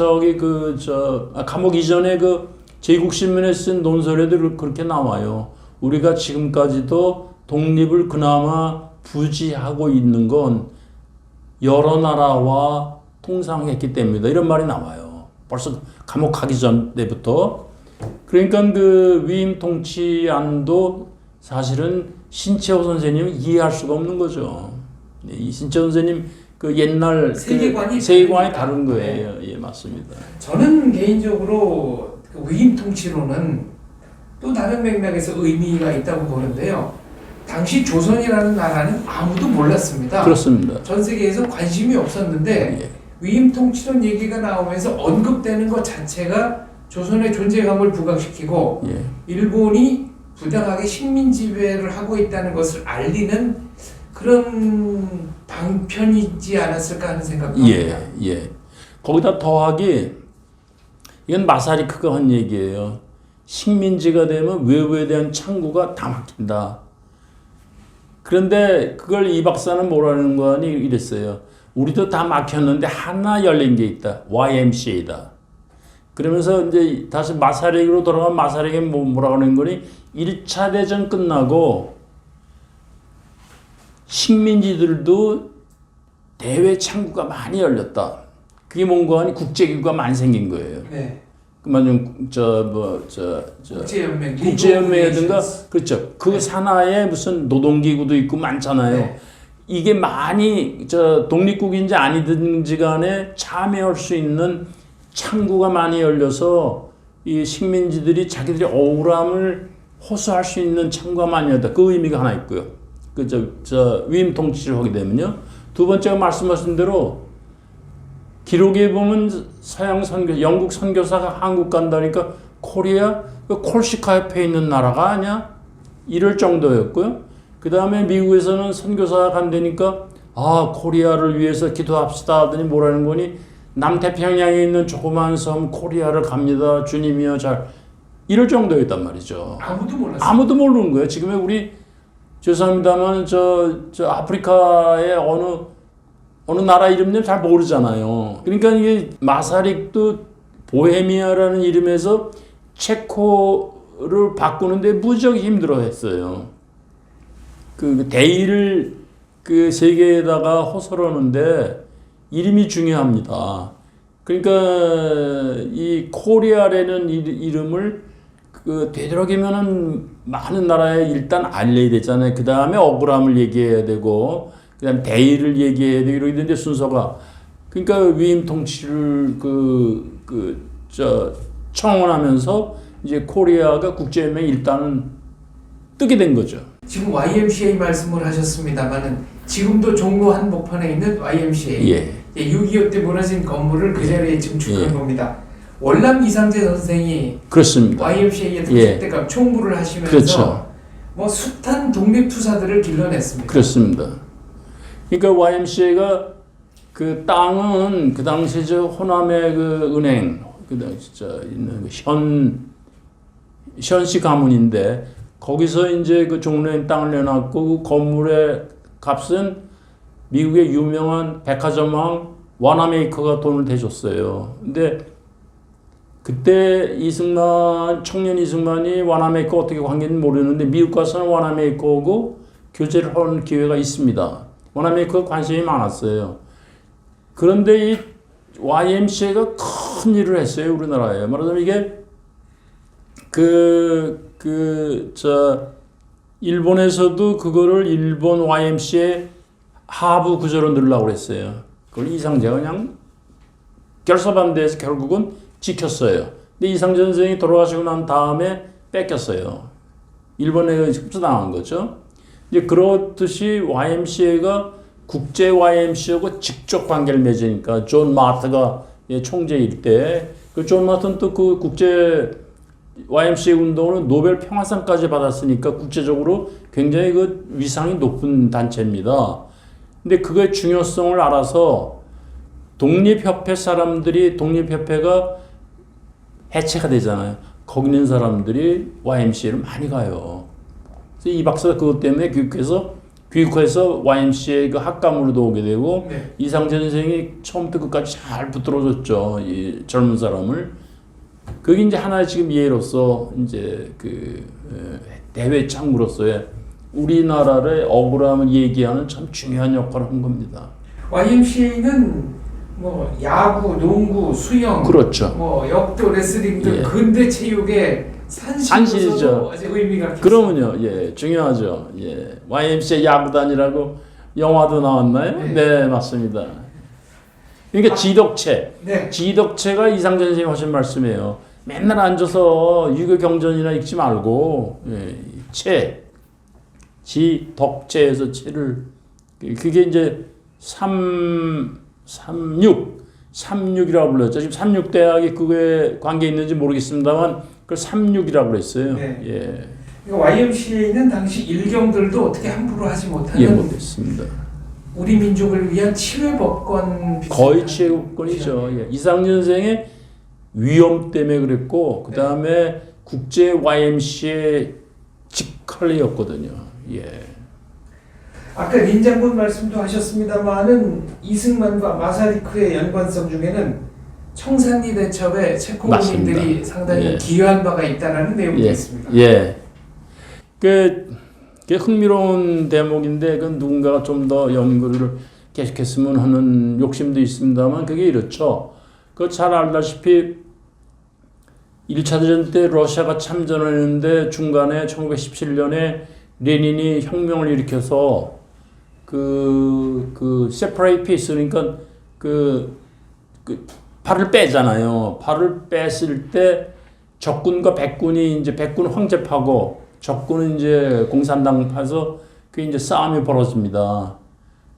감옥 이전에 그 제국신문에 쓴 논설에도 그렇게 나와요. 우리가 지금까지도 독립을 그나마 부지하고 있는 건 여러 나라와 통상했기 때문이다. 이런 말이 나와요. 벌써 감옥 가기 전부터. 그러니까 그 위임 통치안도 사실은 신채호 선생님은 이해할 수가 없는 거죠. 이 신채호 선생님 그 옛날 세계관이 다른 거예요. 예, 맞습니다. 저는 개인적으로 그 위임 통치론은 또 다른 맥락에서 의미가 있다고 보는데요. 당시 조선이라는 나라는 아무도 몰랐습니다. 그렇습니다. 전 세계에서 관심이 없었는데 예. 위임 통치론 얘기가 나오면서 언급되는 것 자체가 조선의 존재감을 부각시키고 일본이 부당하게 식민 지배를 하고 있다는 것을 알리는 그런 방편이지 않았을까 하는 생각도 합니다. 예. 거기다 더하기 이건 마사리크가 한 얘기예요. 식민지가 되면 외부에 대한 창구가 다 막힌다. 그런데 그걸 이 박사는 뭐라는 거니 이랬어요. 우리도 다 막혔는데 하나 열린 게 있다. YMCA다. 그러면서 이제 다시 마사릭으로 돌아가면 마사릭이 뭐라고 하는 거니 1차 대전 끝나고 식민지들도 대외 창구가 많이 열렸다. 그게 뭔가 하니 국제기구가 많이 생긴 거예요. 네. 그만 국제연맹이든가 그렇죠. 그 산하에 무슨 노동기구도 있고 많잖아요. 네. 이게 많이 독립국인지 아니든지 간에 참여할 수 있는 창구가 많이 열려서 이 식민지들이 자기들의 억울함을 호소할 수 있는 창구가 많이 열렸다. 그 의미가 하나 있고요. 위임 통치를 하게 되면요. 두 번째가 말씀하신 대로 기록에 보면 서양 선교, 영국 선교사가 한국 간다니까 코리아, 콜시카 옆에 있는 나라가 아니야? 이럴 정도였고요. 그 다음에 미국에서는 선교사가 간다니까 코리아를 위해서 기도합시다 하더니 뭐라는 거니 남태평양에 있는 조그만 섬 코리아를 갑니다. 주님이여 잘 이럴 정도였단 말이죠. 아무도 몰랐어요. 아무도 모르는 거예요. 지금의 우리 죄송합니다만 저 아프리카의 어느 나라 이름도 잘 모르잖아요. 그러니까 이게 마사릭도 보헤미아라는 이름에서 체코를 바꾸는데 무척 힘들어했어요. 그 대의를 그 세계에다가 호소하는데 이름이 중요합니다. 그러니까 이 코리아라는 이름을 되도록이면은 많은 나라에 일단 알려야 되잖아요. 그 다음에 억울함을 얘기해야 되고, 그 다음에 대의를 얘기해야 되고, 이러는데 순서가. 그러니까 위임 통치를 청원하면서 이제 코리아가 국제연맹에 일단은 뜨게 된 거죠. 지금 YMCA 말씀을 하셨습니다만은 지금도 종로 한복판에 있는 YMCA. 예. 6.25 때 무너진 건물을 그 자리에 증축한 겁니다. 월남 이상재 선생이 그렇습니다. YMCA에 당시 때 총무를 하시면서 그렇죠. 뭐 숱한 독립투사들을 길러냈습니다. 그렇습니다. 그러니까 YMCA가 그 땅은 그 당시 호남의 그 은행 있는 현씨 가문인데 거기서 이제 그 종로에 땅을 내놨고 그 건물의 값은 미국의 유명한 백화점왕 와나메이커가 돈을 대줬어요. 근데 그때 청년 이승만이 와나메이커 어떻게 관계인지 모르는데 미국 가서는 와나메이커하고 교제를 하는 기회가 있습니다. 와나메이커가 관심이 많았어요. 그런데 이 YMCA가 큰 일을 했어요, 우리나라에. 말하자면 이게 일본에서도 그거를 일본 YMCA 하부 구조로 넣으려고 그랬어요. 그걸 이상재가 그냥 결사반대해서 결국은 지켰어요. 근데 이상재 선생이 돌아가시고 난 다음에 뺏겼어요. 일본에 흡수당한 거죠. 이제 그렇듯이 YMCA가 국제 YMCA하고 직접 관계를 맺으니까 존 마트가 총재일 때 그 존 마트는 또 그 국제 YMCA 운동으로 노벨 평화상까지 받았으니까 국제적으로 굉장히 그 위상이 높은 단체입니다. 근데 그거의 중요성을 알아서 독립협회가 해체가 되잖아요. 거기 있는 사람들이 YMCA를 많이 가요. 그래서 이 박사가 그것 때문에 귀국해서 YMCA 그 학감으로도 오게 되고 네. 이상재 선생이 처음부터 끝까지 잘 붙들어줬죠. 이 젊은 사람을. 그게 이제 하나의 지금 예로서 이제 대외 창구로서의 우리나라의 억울함을 얘기하는 참 중요한 역할을 한 겁니다. YMCA는 뭐 야구, 농구, 수영, 그렇죠. 뭐 역도, 레슬링 등 예. 근대 체육의 산실로서도 아주 의미가 그러면요, 중요하죠. YMCA 야구단이라고 영화도 나왔나요? 네, 맞습니다. 그러니까 지덕체가 이상재 선생님이 하신 말씀이에요. 맨날 앉아서 유교 경전이나 읽지 말고 지덕체에서 체를 그게 이제 36이라고 불렀죠. 지금 36대학이 그거에 관계 있는지 모르겠습니다만 그걸 36이라고 그랬어요. 네. YMCA는 당시 일경들도 어떻게 함부로 하지 못하는 예, 못했습니다. 우리 민족을 위한 치외법권 거의 치외법권이죠. 예. 이상준 선생의 위험 때문에 그랬고 그 다음에 국제 YMCA 직할래였거든요. 예. 아까 린 장군 말씀도 하셨습니다만은 이승만과 마사리크의 연관성 중에는 청산리 대첩에 체코군인들이 상당히 예. 기여한 바가 있다라는 내용이 예. 있습니다. 예. 그 흥미로운 대목인데 그 누군가가 좀 더 연구를 계속했으면 하는 욕심도 있습니다만 그게 이렇죠. 그 잘 알다시피 1차 대전 때 러시아가 참전을 했는데 중간에 1917년에 레닌이 혁명을 일으켜서 separate peace 그러니까 팔을 빼잖아요. 팔을 뺐을 때 적군과 백군이 이제 백군 황제파고 적군은 이제 공산당파에서 그게 이제 싸움이 벌어집니다.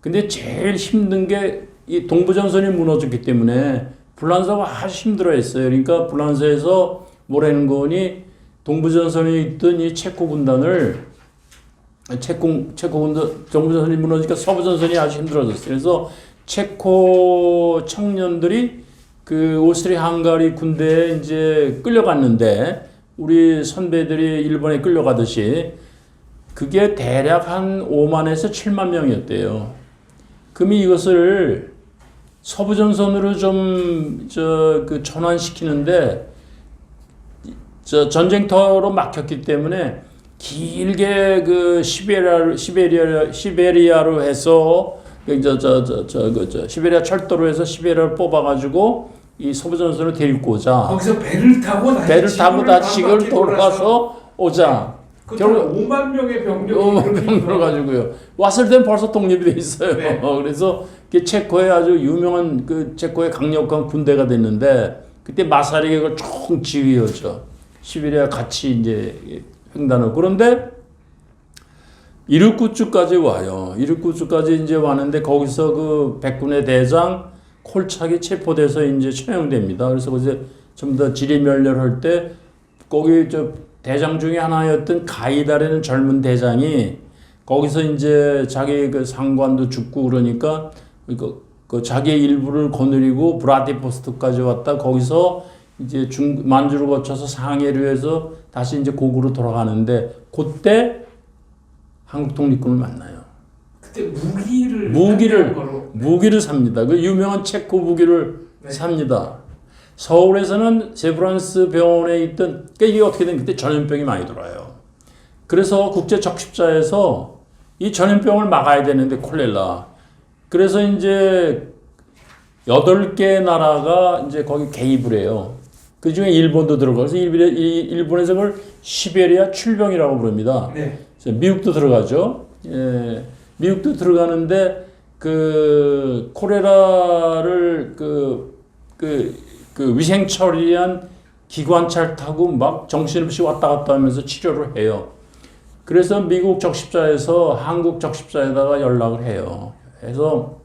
근데 제일 힘든 게 이 동부전선이 무너졌기 때문에 불란서가 아주 힘들어했어요. 그러니까 불란서에서 뭐라는 거니 동부전선에 있던 이 체코 군단을 동부전선이 무너지니까 서부전선이 아주 힘들어졌어요. 그래서 체코 청년들이 그 오스트리아 헝가리 군대에 이제 끌려갔는데 우리 선배들이 일본에 끌려가듯이 그게 대략 한 5만에서 7만 명이었대요. 그럼 이것을 서부전선으로 좀 전환시키는데 전쟁터로 막혔기 때문에 길게 그 시베리아로 해서 시베리아 철도로 해서 시베리아를 뽑아가지고 이 서부전선을 데리고 오자. 거기서 배를 타고 다시 지구를 돌아서 오자. 결국 5만 명의 병력이 들어가지고요. 왔을 땐 벌써 독립이 돼 있어요. 네. 그래서 체코의 아주 유명한 체코의 강력한 군대가 됐는데 그때 마사리가 총 지휘였죠. 시베리아 같이 이제 횡단을. 그런데 이르쿠츠까지 와요. 이르쿠츠까지 이제 왔는데 거기서 그 백군의 대장 콜착이 체포돼서 이제 처형됩니다. 그래서 이제 좀 더 지리멸렬할 때 거기 대장 중에 하나였던 가이다라는 젊은 대장이 거기서 이제 자기 그 상관도 죽고 그러니까 그 자기의 일부를 거느리고 브라디보스토크까지 왔다 거기서 이제 만주를 거쳐서 상해를 해서 다시 이제 고구로 돌아가는데 그때 한국 독립군을 만나요. 그때 무기를 삽니다. 그 유명한 체코 무기를 삽니다. 서울에서는 세브란스 병원에 있던 이게 어떻게 된 그때 전염병이 많이 돌아요. 그래서 국제 적십자에서 이 전염병을 막아야 되는데 콜레라. 그래서 이제 8개 나라가 이제 거기 개입을 해요. 그 중에 일본도 들어가서 일본에서 그걸 시베리아 출병이라고 부릅니다. 네. 미국도 들어가죠. 예, 미국도 들어가는데 그 콜레라를 위생 처리한 기관차를 타고 막 정신없이 왔다 갔다 하면서 치료를 해요. 그래서 미국 적십자에서 한국 적십자에다가 연락을 해요. 해서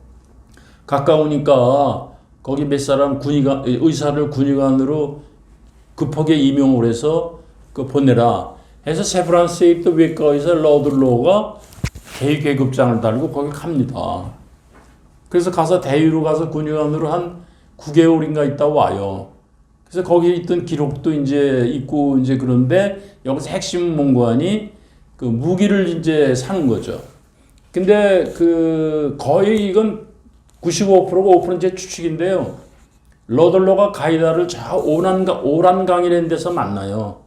가까우니까 거기 몇 사람 의사를 군의관으로 급하게 임용을 해서 보내라. 해서 세브란스에 있던 외과 의사 러들로가 대위계급장을 달고 거기 갑니다. 그래서 가서 대위로 가서 군의관으로 한 9개월인가 있다 와요. 그래서 거기에 있던 기록도 이제 있고 이제 그런데 여기서 핵심 문관이 그 무기를 이제 사는 거죠. 근데 거의 이건 95%가 5% 제 추측인데요. 러들로가 가이다를 저 오란강이라는 데서 만나요.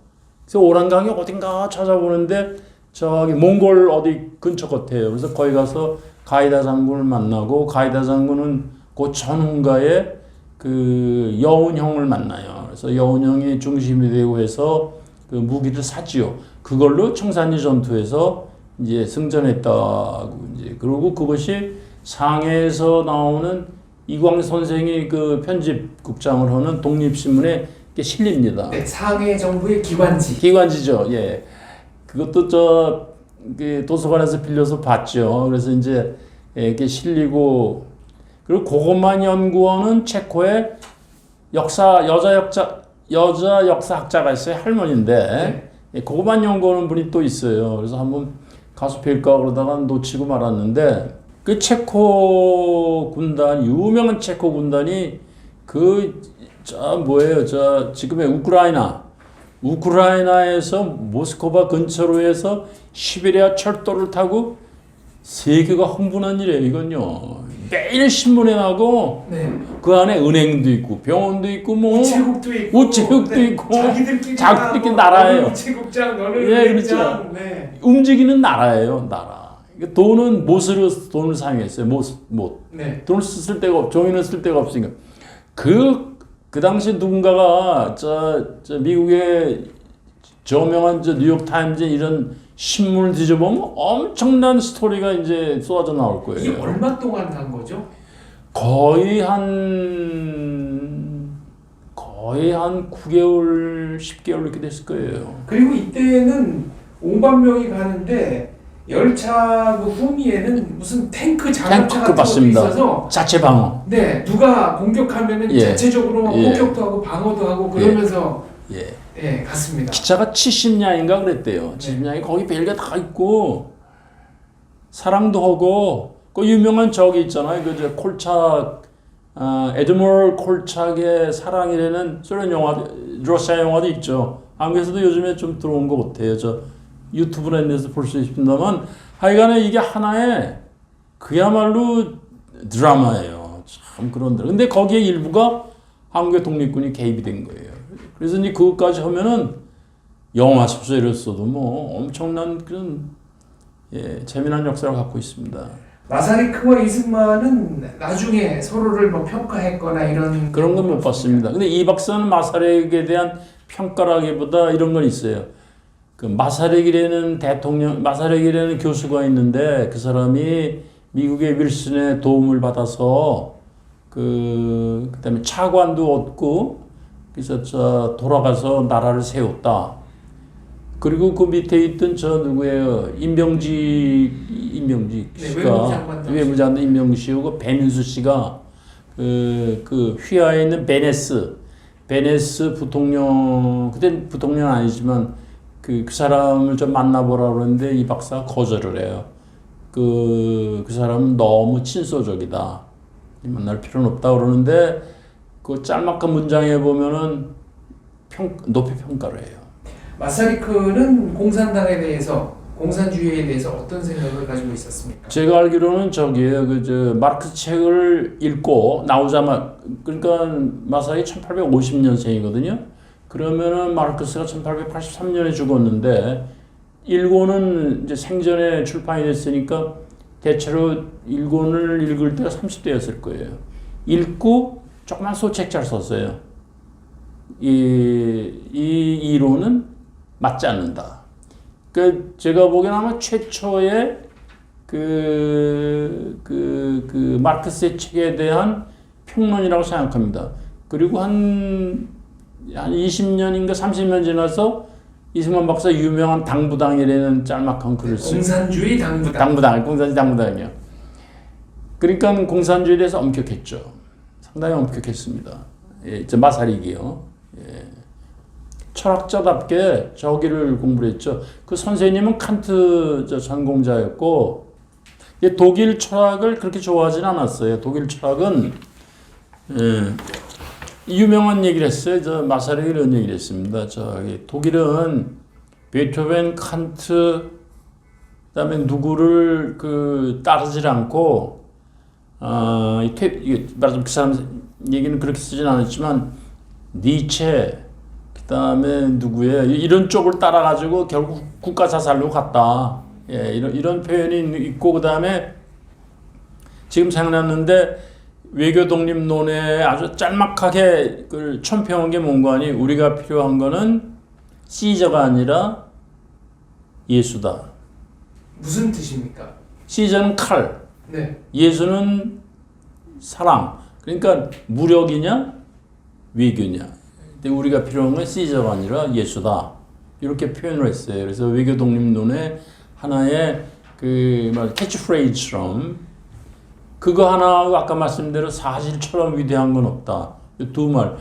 그래서 오란강이 어딘가 찾아보는데 저기 몽골 어디 근처 같아요. 그래서 거기 가서 가이다 장군을 만나고 가이다 장군은 그 전hun가에 그 여운형을 만나요. 그래서 여운형이 중심이 되고 해서 그 무기를 사지요. 그걸로 청산리 전투에서 이제 승전했다고 이제 그리고 그것이 상해에서 나오는 이광 선생이 그 편집국장을 하는 독립신문에 실립니다. 네, 상해 정부의 기관지죠. 예. 그것도 그 도서관에서 빌려서 봤죠. 그래서 이제 이렇게 실리고 그리고 그것만 연구하는 체코의 여자 역사학자가 있어요. 할머니인데 그거만 연구하는 분이 또 있어요. 그래서 한번 가서 뵐까 그러다가 놓치고 말았는데 그 체코 군단, 유명한 체코 군단이 지금의 우크라이나에서 모스크바 근처로 해서 시베리아 철도를 타고 세계가 흥분한 일이에요. 이건요. 매일 신문에 나고 네. 그 안에 은행도 있고 병원도 있고 뭐 우체국도 있고 우체국도 있고 자기들끼리 뭐 나라예요. 너는 우체국장 너는 예, 은행장. 네. 움직이는 나라예요, 나라. 돈은 못으로 돈을 사용했어요. 못. 네. 돈을 쓸 데가 종이는 쓸 데가 없으니까 그 당시 누군가가 저 미국의 저명한 뉴욕 타임즈 이런 신문을 뒤져보면 엄청난 스토리가 이제 쏟아져 나올 이게 거예요. 얼마 동안 간 거죠? 거의 한 9개월, 10개월 이렇게 됐을 거예요. 그리고 이때는 5만 명이 가는데 열차 그 후미에는 무슨 탱크 장갑차 같은 것도 있어서 자체 방어. 네, 누가 공격하면은 예. 자체적으로 예. 공격도 하고 방어도 하고 그러면서 예. 갔습니다. 기차가 70량인가 그랬대요. 네. 70량이 거기 벨가 다 있고 사랑도 하고 그 유명한 저기 있잖아요. 그 콜착 에드머럴 콜착의 사랑이라는 소련 영화, 러시아 영화도 있죠. 한국에서도 요즘에 좀 들어온 것 같아요. 저 유튜브나 이런 데서 볼 수 있습니다만 하여간에 이게 하나의 그야말로 드라마예요. 참 그런데 근데 거기에 일부가 한국의 독립군이 개입이 된 거예요. 그래서 이제 그것까지 하면은 영화 소설이었어도 뭐 엄청난 그런 재미난 역사를 갖고 있습니다. 마사리크와 이승만은 나중에 서로를 뭐 평가했거나 이런 그런 건 못 봤습니다. 근데 이 박사는 마사렉에 대한 평가라기보다 이런 건 있어요. 그 마사렉이라는 교수가 있는데 그 사람이 미국의 윌슨의 도움을 받아서 그다음에 차관도 얻고 그래서 돌아가서 나라를 세웠다. 그리고 그 밑에 있던 누구예요? 임병직 씨가 외무장관 임병직 씨하고 배민수 씨가 그 휘하에 있는 베네스 부통령 그땐 부통령 아니지만 그 사람을 좀 만나보라 그러는데 이 박사가 거절을 해요. 그 사람은 너무 친소적이다. 만날 필요는 없다 그러는데 그 짤막한 문장에 보면은 높이 평가를 해요. 마사리크는 공산당에 대해서 공산주의에 대해서 어떤 생각을 가지고 있었습니까? 제가 알기로는 마르크스 책을 읽고 나오자마자 그러니까 마사리크 1850년생이거든요. 그러면은 마르크스가 1883년에 죽었는데 일권은 이제 생전에 출판이 됐으니까 대체로 일권을 읽을 때가 30대였을 거예요. 읽고 조그만 소책자를 썼어요. 이 이론은 맞지 않는다. 그 제가 보기에는 아마 최초의 마르크스의 책에 대한 평론이라고 생각합니다. 그리고 한 20년인가 30년 지나서 이승만 박사 유명한 당부당이라는 짤막한 글을 쓴 공산주의 당부당. 공산주의 당부당이요. 그러니까 공산주의에 대해서 엄격했죠. 상당히 엄격했습니다. 마사릭이요. 철학자답게 저기를 공부를 했죠. 그 선생님은 칸트 전공자였고 독일 철학을 그렇게 좋아하진 않았어요. 독일 철학은 유명한 얘기를 했어요. 마사릭이 이런 얘기를 했습니다. 독일은 베토벤, 칸트, 그다음에 누구를 따르질 않고 말하자면 그 사람 얘기는 그렇게 쓰진 않았지만 니체, 그다음에 누구예요? 이런 쪽을 따라가지고 결국 국가 자살로 갔다. 이런 표현이 있고 그다음에 지금 생각났는데 외교 독립론에 아주 짤막하게 그걸 첨표한 게 뭔가 하니 우리가 필요한 거는 시저가 아니라 예수다. 무슨 뜻입니까? 시저는 칼, 네. 예수는 사랑. 그러니까 무력이냐 외교냐. 근데 우리가 필요한 건 시저가 아니라 예수다. 이렇게 표현을 했어요. 그래서 외교 독립론의 하나의 캐치프레이즈처럼 그거 하나 아까 말씀대로 사실처럼 위대한 건 없다. 두 말.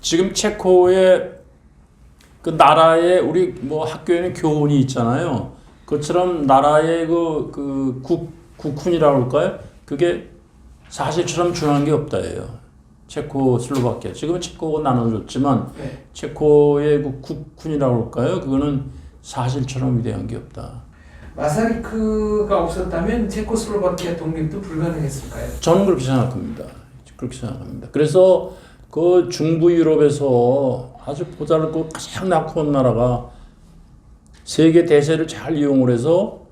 지금 체코의 그 나라의 우리 뭐 학교에는 교훈이 있잖아요. 그처럼 나라의 그 국훈이라고 할까요? 그게 사실처럼 중요한 게 없다예요. 체코슬로바키아 지금은 체코가 나눠졌지만 네. 체코의 그 국훈이라고 할까요? 그거는 사실처럼 위대한 게 없다. 마사리크가 없었다면 체코슬로바키아 독립도 불가능했을까요? 저는 그렇게 생각합니다. 그렇게 생각합니다. 그래서 그 중부 유럽에서 아주 보잘것없고 가장 낙후한 나라가 세계 대세를 잘 이용을 해서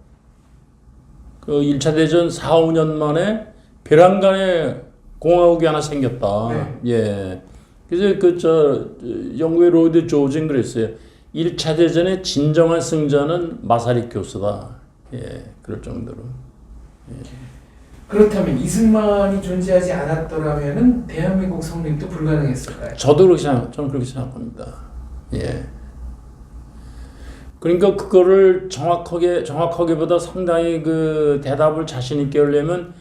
그 1차 대전 4, 5년 만에 베란간에 공화국이 하나 생겼다. 네. 예. 그래서 영국의 로이드 조진 그랬어요. 1차 대전의 진정한 승자는 마사리 교수다. 예. 그럴 정도로. 그렇다면 이승만이 존재하지 않았더라면은 대한민국 성립도 불가능했을까요? 저는 그렇게 생각합니다. 예. 그러니까 그거를 정확하게보다 상당히 그 대답을 자신 있게 하려면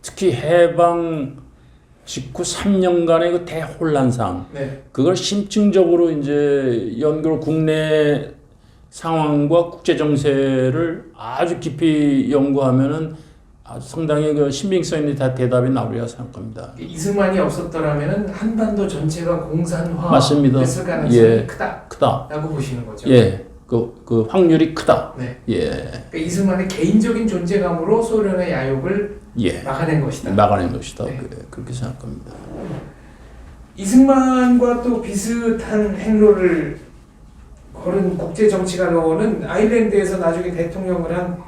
특히 해방 직후 3년간의 그 대혼란상, 네. 그걸 심층적으로 이제 국내 상황과 국제 정세를 아주 깊이 연구하면은 아주 상당히 그 신빙성 있는 대답이 나오리라 생각합니다. 이승만이 없었더라면은 한반도 전체가 공산화 맞습니다. 됐을 가능성이 예. 크다. 크다. 라고 보시는 거죠. 예. 그 확률이 크다. 네. 예. 그러니까 이승만의 개인적인 존재감으로 소련의 야욕을 예. 막아낸 것이다. 막아낸 것이다. 네. 그렇게 생각합니다. 이승만과 또 비슷한 행로를 걸은 국제 정치가로는 아일랜드에서 나중에 대통령을 한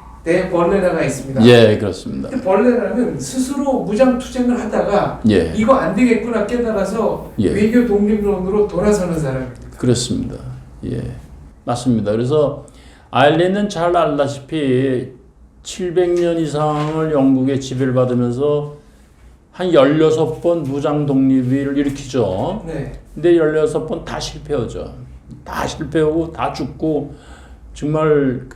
벌레라가 있습니다. 예, 그렇습니다. 근데 벌레라는 스스로 무장 투쟁을 하다가 예. 이거 안 되겠구나 깨달아서 예. 외교 독립론으로 돌아서는 사람입니다. 그렇습니다. 예. 맞습니다. 그래서 아일랜드는 잘 알다시피 700년 이상을 영국의 지배를 받으면서 한 16번 무장 독립을 일으키죠. 네. 근데 16번 다 실패하죠. 다 실패하고 다 죽고 정말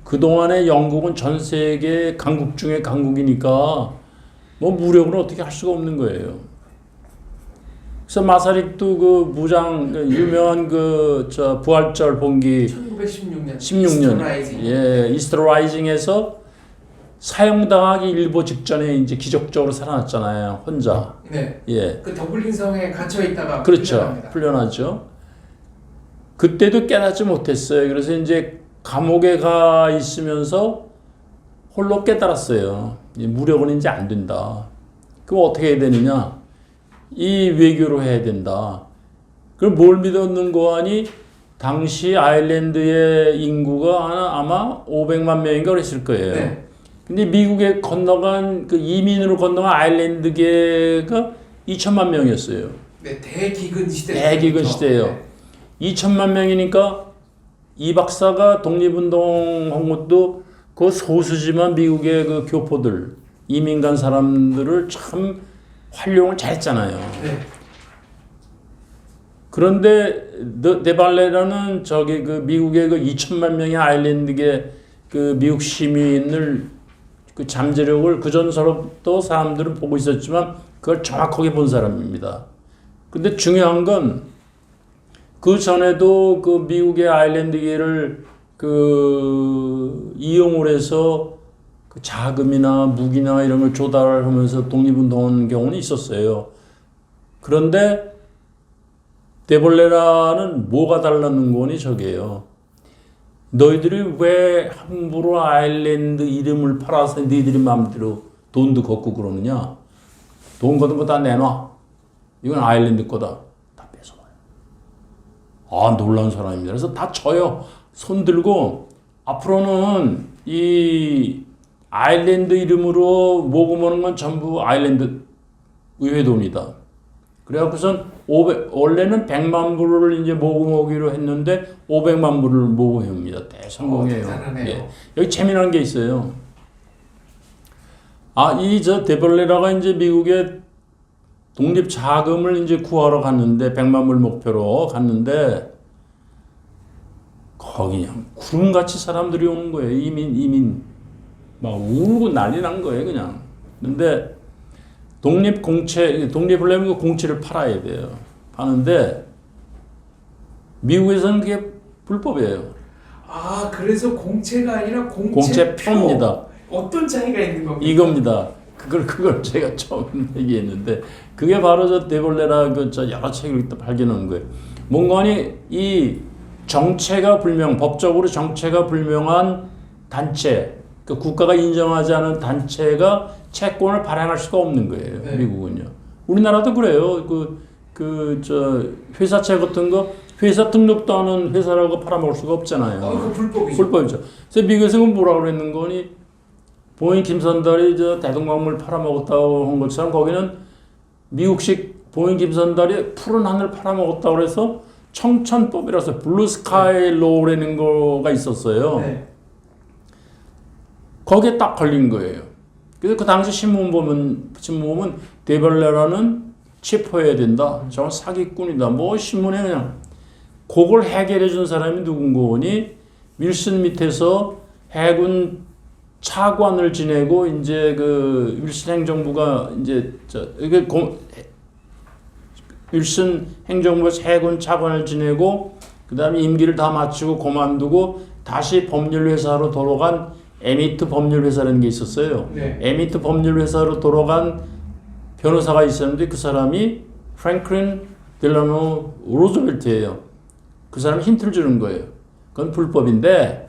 그동안에 영국은 전 세계 강국 중에 강국이니까 뭐 무력으로 어떻게 할 수가 없는 거예요. 그래서 마사릭도 그 무장 유명한 부활절 봉기 1916년 16년 예, 이스터 라이징에서 사형당하기 일보 직전에 이제 기적적으로 살아났잖아요. 혼자. 네. 예. 그 더블린 성에 갇혀 있다가 그렇죠. 풀려납니다. 풀려나죠. 그때도 깨닫지 못했어요. 그래서 이제 감옥에 가 있으면서 홀로 깨달았어요. 무력은 이제 안 된다. 그럼 어떻게 해야 되느냐? 이 외교로 해야 된다. 그럼 뭘 믿었는 거 아니? 당시 아일랜드의 인구가 아마 500만 명인가 그랬을 거예요. 네. 근데 미국에 건너간 그 이민으로 건너간 아일랜드계가 2천만 명이었어요. 네, 대기근 시대. 대기근 시대예요. 네. 2천만 명이니까 이 박사가 독립운동한 것도 그 소수지만 미국의 그 교포들, 이민 간 사람들을 참 활용을 잘했잖아요. 네. 그런데 네발레라는 그 미국의 그 2천만 명의 아일랜드계 그 미국 시민을 그 잠재력을 그전서부터 사람들은 보고 있었지만 그걸 정확하게 본 사람입니다. 근데 중요한 건 그 전에도 그 미국의 아일랜드계를 이용을 해서 그 자금이나 무기나 이런 걸 조달하면서 독립운동한 경우는 있었어요. 그런데 데볼레라는 뭐가 달라는 거니 저게요. 너희들이 왜 함부로 아일랜드 이름을 팔아서 너희들이 마음대로 돈도 걷고 그러느냐? 돈 걷은 거 다 내놔. 이건 아일랜드 거다. 다 뺏어와요. 아, 놀라운 사람입니다. 그래서 다 져요. 손 들고 앞으로는 이 아일랜드 이름으로 모금하는 건 전부 아일랜드 의회 돈이다. 그래갖고선 원래는 100만 불을 이제 모금하기로 했는데 500만 불을 모금합니다. 대성공이에요. 예. 여기 재미난 게 있어요. 데볼레라가 이제 미국의 독립 자금을 이제 구하러 갔는데 100만 불 목표로 갔는데 거기 그냥 구름같이 사람들이 오는 거예요. 이민 막 울고 난리 난 거예요, 그냥. 근데 독립을 하려면 그 공채를 팔아야 돼요. 파는데 미국에서는 그게 불법이에요. 아, 그래서 공채가 아니라 공채표입니다. 어떤 차이가 있는 겁니까? 이겁니다. 그걸 제가 처음 얘기했는데 그게 바로 저 데볼레라 저 여러 책을 발견한 거예요. 뭔가니 이 법적으로 정체가 불명한 단체, 그 국가가 인정하지 않은 단체가 채권을 발행할 수가 없는 거예요. 네. 미국은요. 우리나라도 그래요. 회사채 같은 거 회사 등록도 하는 회사라고 팔아먹을 수가 없잖아요. 그거 불법이죠. 불법이죠. 그래서 미국에서는 뭐라고 그랬는 거니? 보잉 김선달이 저 대동강물 팔아먹었다고 한 것처럼 거기는 미국식 보잉 김선달이 푸른 하늘 팔아먹었다고 그래서 청천법이라서 블루스카이 로우라는 거가 있었어요. 네. 거기에 딱 걸린 거예요. 그래서 그 당시 신문 보면 데벌레라는 체포해야 된다. 저건 사기꾼이다. 뭐 신문에 그냥 그걸 해결해 준 사람이 누군가니 윌슨 밑에서 해군 차관을 지내고 이제 그 윌슨 행정부가 이제 윌슨 행정부에서 해군 차관을 지내고 그다음에 임기를 다 마치고 그만두고 다시 법률회사로 돌아간 에미트 법률회사라는 게 있었어요. 네. 에미트 법률회사로 돌아간 변호사가 있었는데 그 사람이 프랭클린 델라노 루즈벨트예요. 그 사람이 힌트를 주는 거예요. 그건 불법인데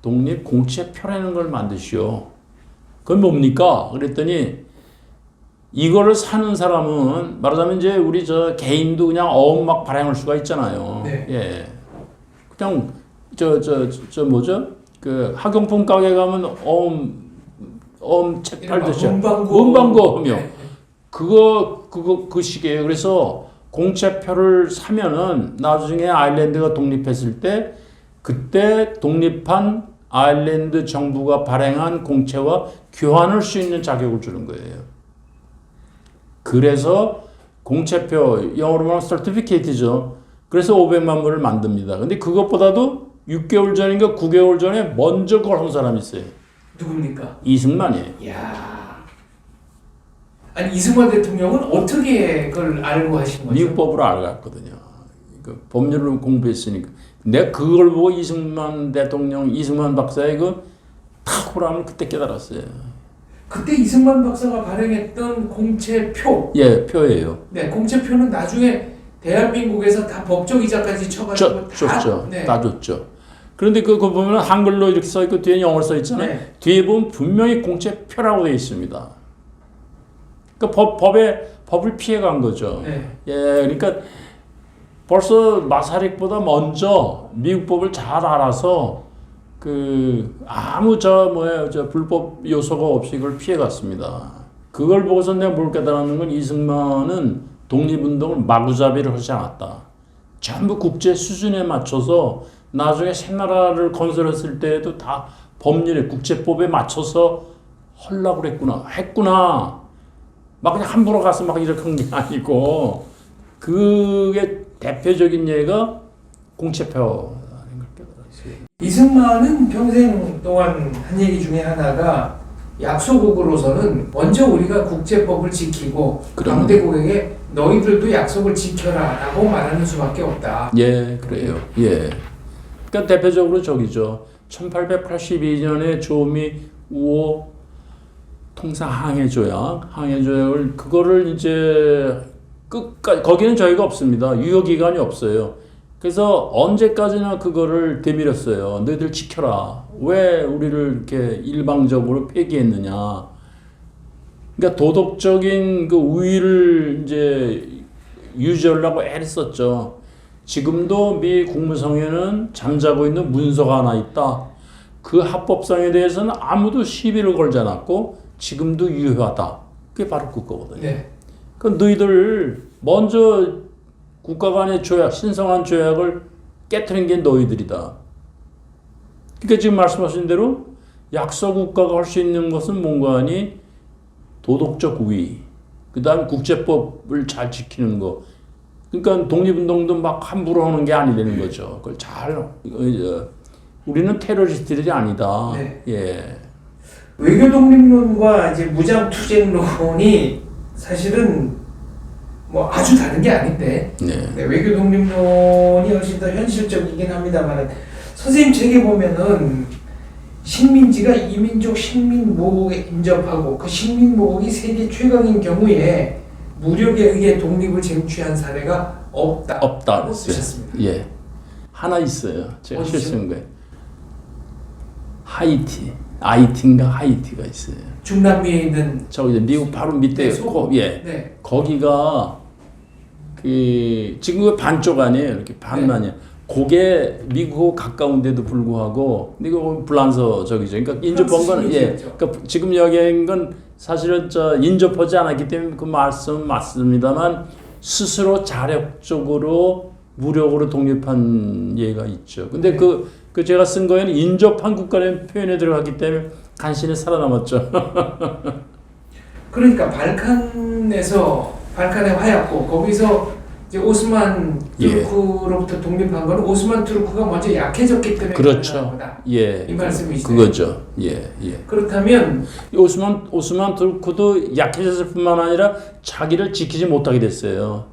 독립공채표라는 걸 만드시오. 그건 뭡니까? 그랬더니 이거를 사는 사람은 말하자면 이제 우리 저 개인도 그냥 어음 막 발행할 수가 있잖아요. 네. 예. 그냥 뭐죠? 그 학용품 가게 가면 어음 책 팔듯이 문방구며 그 시기에요. 그래서 공채표를 사면은 나중에 아일랜드가 독립했을 때 그때 독립한 아일랜드 정부가 발행한 공채와 교환할 수 있는 자격을 주는 거예요. 그래서 공채표, 영어로 말하면 certificate죠. 그래서 500만 불을 만듭니다. 근데 그것보다도 6개월 전인가 9개월 전에 먼저 그걸 한 사람이 있어요. 누굽니까? 이승만이에요. 이야. 아니 이승만 대통령은 어떻게 그걸 알고 하신 거죠? 미국 법으로 알았거든요. 그 법률을 공부했으니까. 내가 그걸 보고 이승만 박사의 그 탁월함을 그때 깨달았어요. 그때 이승만 박사가 발행했던 공채표. 예, 표예요. 네, 공채표는 나중에 대한민국에서 다 법적 이자까지 쳐가지고 줬죠. 네. 다 줬죠. 그런데 그거 보면 한글로 이렇게 써 있고 뒤에 영어로 써 있잖아요. 네. 뒤에 보면 분명히 공채표라고 되어 있습니다. 그러니까 법을 피해간 거죠. 네. 예, 그러니까 벌써 마사릭보다 먼저 미국 법을 잘 알아서 아무 불법 요소가 없이 그걸 피해갔습니다. 그걸 보고서 내가 뭘 깨달았는 건 이승만은 독립운동을 마구잡이를 하지 않았다. 전부 국제 수준에 맞춰서 나중에 새나라를 건설했을 때에도 다 법률에 국제법에 맞춰서 하려고 했구나. 막 그냥 함부로 가서 막 이렇게 한 게 아니고 그게 대표적인 예가 공채표라는 걸 깨달았어요. 이승만은 평생 동안 한 얘기 중에 하나가 약소국으로서는 먼저 우리가 국제법을 지키고 강대국에게 너희들도 약속을 지켜라 라고 말하는 수밖에 없다. 예, 그래요. 예. 그러니까 대표적으로 저기죠. 1882년에 조미 우호 통상 항해조약을 그거를 이제 끝까지 거기는 저희가 없습니다. 유효 기간이 없어요. 그래서 언제까지나 그거를 되밀었어요. 너희들 지켜라. 왜 우리를 이렇게 일방적으로 폐기했느냐. 그러니까 도덕적인 그 우위를 이제 유지하려고 애를 썼죠. 지금도 미 국무성에는 잠자고 있는 문서가 하나 있다. 그 합법성에 대해서는 아무도 시비를 걸지 않았고 지금도 유효하다. 그게 바로 그거거든요. 네. 그 너희들 먼저 국가 간의 조약, 신성한 조약을 깨트린 게 너희들이다. 그러니까 지금 말씀하신 대로 약소 국가가 할 수 있는 것은 뭔가 하니 도덕적 우위, 그 다음 국제법을 잘 지키는 거. 그러니까 독립운동도 막 함부로 하는 게 아니라는 거죠. 그걸 우리는 테러리스트들이 아니다. 네. 예. 외교 독립론과 이제 무장 투쟁론이 사실은 뭐 아주 다른 게 아닌데 네, 외교 독립론이 훨씬 더 현실적이긴 합니다만 선생님 책에 보면은 식민지가 이민족 식민 모국에 인접하고 그 식민 모국이 세계 최강인 경우에 무력에 의해 독립을 쟁취한 사례가 없다고 쓰셨습니다. 예, 하나 있어요. 제가 어디죠? 실수한 거예요. 하이티인가 하이티가 있어요. 중남미에 있는 저기 미국 바로 밑에 네. 거기가 그 지금 반쪽 아니에요. 이렇게 반만이에요. 그게 미국 가까운데도 불구하고 이거 불란서 저기죠. 그러니까 인접한 건 그러니까 지금 여기인 건 사실은 인접하지 않았기 때문에 그 말씀 맞습니다만 스스로 자력적으로 무력으로 독립한 예가 있죠. 근데 그 제가 쓴 거에는 인접한 국가라는 표현에 들어갔기 때문에 간신히 살아남았죠. 그러니까 발칸의 화약고 거기서 이제 오스만 투르크로부터 독립한 거는 오스만 투르크가 먼저 약해졌기 때문에 그렇죠. 거다. 예, 이 말씀이시죠. 그거죠. 예. 그렇다면 오스만 투르크도 약해졌을 뿐만 아니라 자기를 지키지 못하게 됐어요.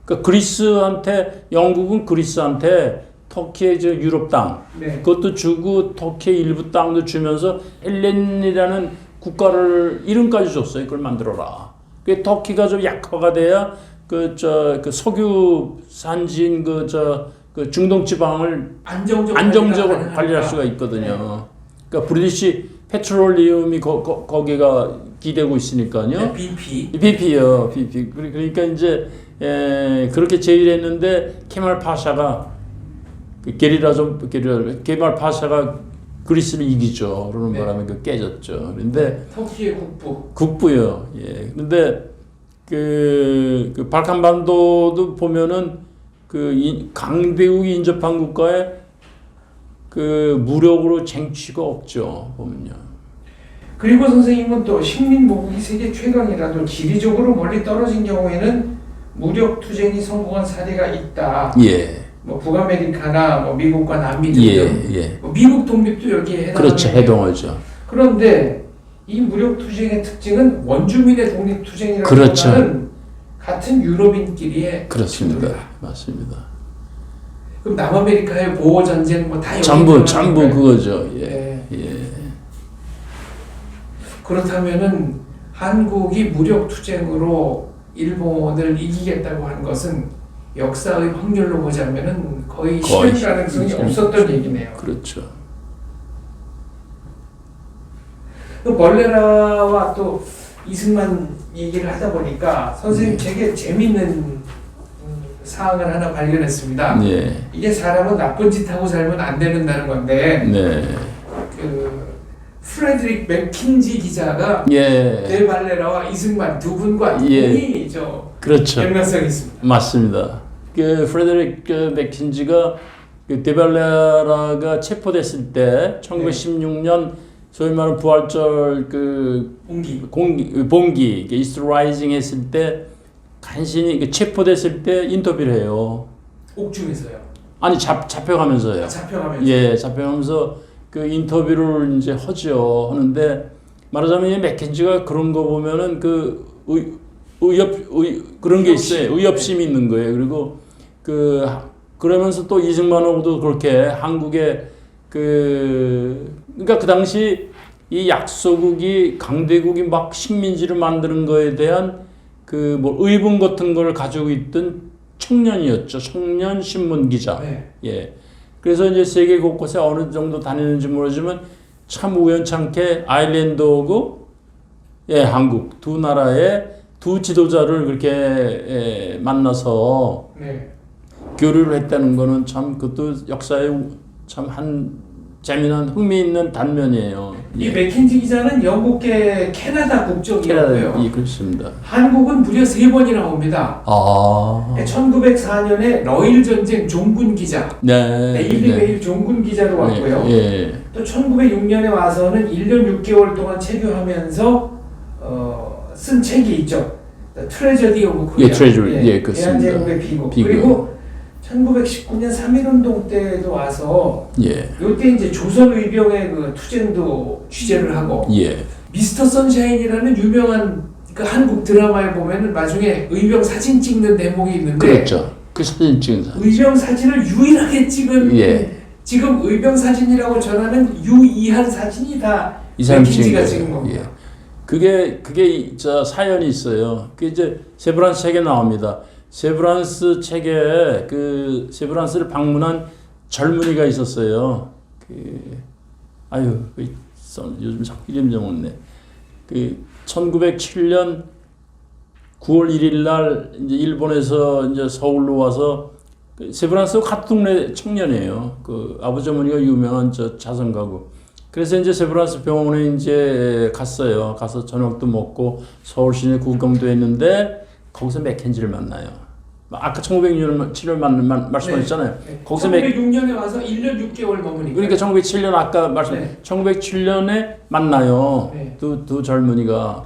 그러니까 그리스한테 영국은 그리스한테 터키의 저 유럽 땅 그것도 주고 터키의 일부 땅도 주면서 헬렌이라는 국가를 이름까지 줬어요. 그걸 만들어라. 그 터키가 좀 약화가 돼야 그 석유 산지인 그 중동 지방을 안정적으로 관리할 수가 있거든요. 그러니까 브리티시 페트롤리움이 거기가 기대고 있으니까요. BP요. BP. 그러니까 이제 그렇게 제의했는데 케말 파샤가 게말 파샤가 그리스를 이기죠. 그러는 바람에 깨졌죠. 그런데 터키의 국부요. 예. 그런데 그 발칸반도도 보면은 강대국이 인접한 국가에 그 무력으로 쟁취가 없죠. 보면요. 그리고 선생님은 또 식민 모국이 세계 최강이라도 지리적으로 멀리 떨어진 경우에는 무력 투쟁이 성공한 사례가 있다. 예. 뭐 북아메리카나 뭐 미국과 남미 등등. 뭐 미국 독립도 여기에 그렇죠. 해당하죠. 그런데 이 무력 투쟁의 특징은 원주민의 독립 투쟁이라는 그렇죠. 같은 유럽인끼리의 그렇습니다. 맞습니다. 그럼 남아메리카의 보호 전쟁 뭐 다 전부 그거죠. 예. 그렇다면은 한국이 무력 투쟁으로 일본을 이기겠다고 한 것은 역사의 확률로 보자면은 거의 실현 가능성이 없었던 얘기네요. 그렇죠. 또 벌레라와 또 이승만 얘기를 하다 보니까 선생님 책에 재미있는 사항을 하나 발견했습니다. 이게 사람은 나쁜 짓 하고 살면 안 된다는 건데 그 프레드릭 맥킨지 기자가 델 발레라와 이승만 두 분과 이분이 그렇죠. 연관성이 있습니다. 맞습니다. 그 프레드릭 맥킨지가 그 데발레라가 체포됐을 때 1916년 소위 말하는 부활절 그 봉기 이스트 라이징 했을 때 간신히 체포됐을 때 인터뷰를 해요. 옥중에서요? 아니 잡혀가면서요. 잡혀가면서 그 인터뷰를 이제 하죠. 하는데 말하자면 이 맥킨지가 그런 거 보면은 그 그런 게 있어요. 의협심이 있는 거예요. 그리고 그러면서 또 이승만하고도 그렇게 한국의 그러니까 그 당시 이 약소국이 강대국이 막 식민지를 만드는 거에 대한 그 뭐 의분 같은 걸 가지고 있던 청년이었죠. 청년 신문 기자. 그래서 이제 세계 곳곳에 어느 정도 다니는지 모르지만 참 우연찮게 아일랜드하고 한국 두 나라의 두 지도자를 그렇게 만나서 교류를 했다는 거는 참 그것도 역사에 참 한 재미난 흥미있는 단면이에요. 이 맥킨지 기자는 영국계 캐나다 국적이었고요. 그렇습니다. 한국은 무려 3번이나 옵니다. 1904년에 러일 전쟁 종군 기자, 데일리 메일 종군 기자로 왔고요. 또 1906년에 와서는 1년 6개월 동안 체류하면서 쓴 책이 있죠. 트레저디 오브 코리아. 대한제국의 비극. 그리고 1919년 3.1운동 때도 와서 요때 이제 조선의병의 그 투쟁도 취재를 하고 미스터 선샤인이라는 유명한 그 한국 드라마에 보면은 나중에 의병 사진 찍는 대목이 있는데 그렇죠. 그 사진 찍은 사람. 의병 사진을 유일하게 찍은 지금 의병 사진이라고 전하는 유일한 사진이 다 이 사람 맥킨지가 찍은 찍은 겁니다. 그게 저 사연이 있어요. 그게 이제 세브란스 책에 나옵니다. 세브란스 책에 그 세브란스를 방문한 젊은이가 있었어요. 요즘 자꾸 이름 적었네. 1907년 9월 1일 날 이제 일본에서 이제 서울로 와서 세브란스 같은 동네 청년이에요. 아버지 어머니가 유명한 자선가구. 그래서 이제 세브란스 병원에 이제 갔어요. 가서 저녁도 먹고 서울 시내 구경도 했는데 거기서 맥켄지를 만나요. 아까 1906년 말씀하셨잖아요. 네. 거기서 1906년에 와서 1년 6개월 머무니까. 그러니까 1907년 아까 1907년에 만나요. 네. 두 젊은이가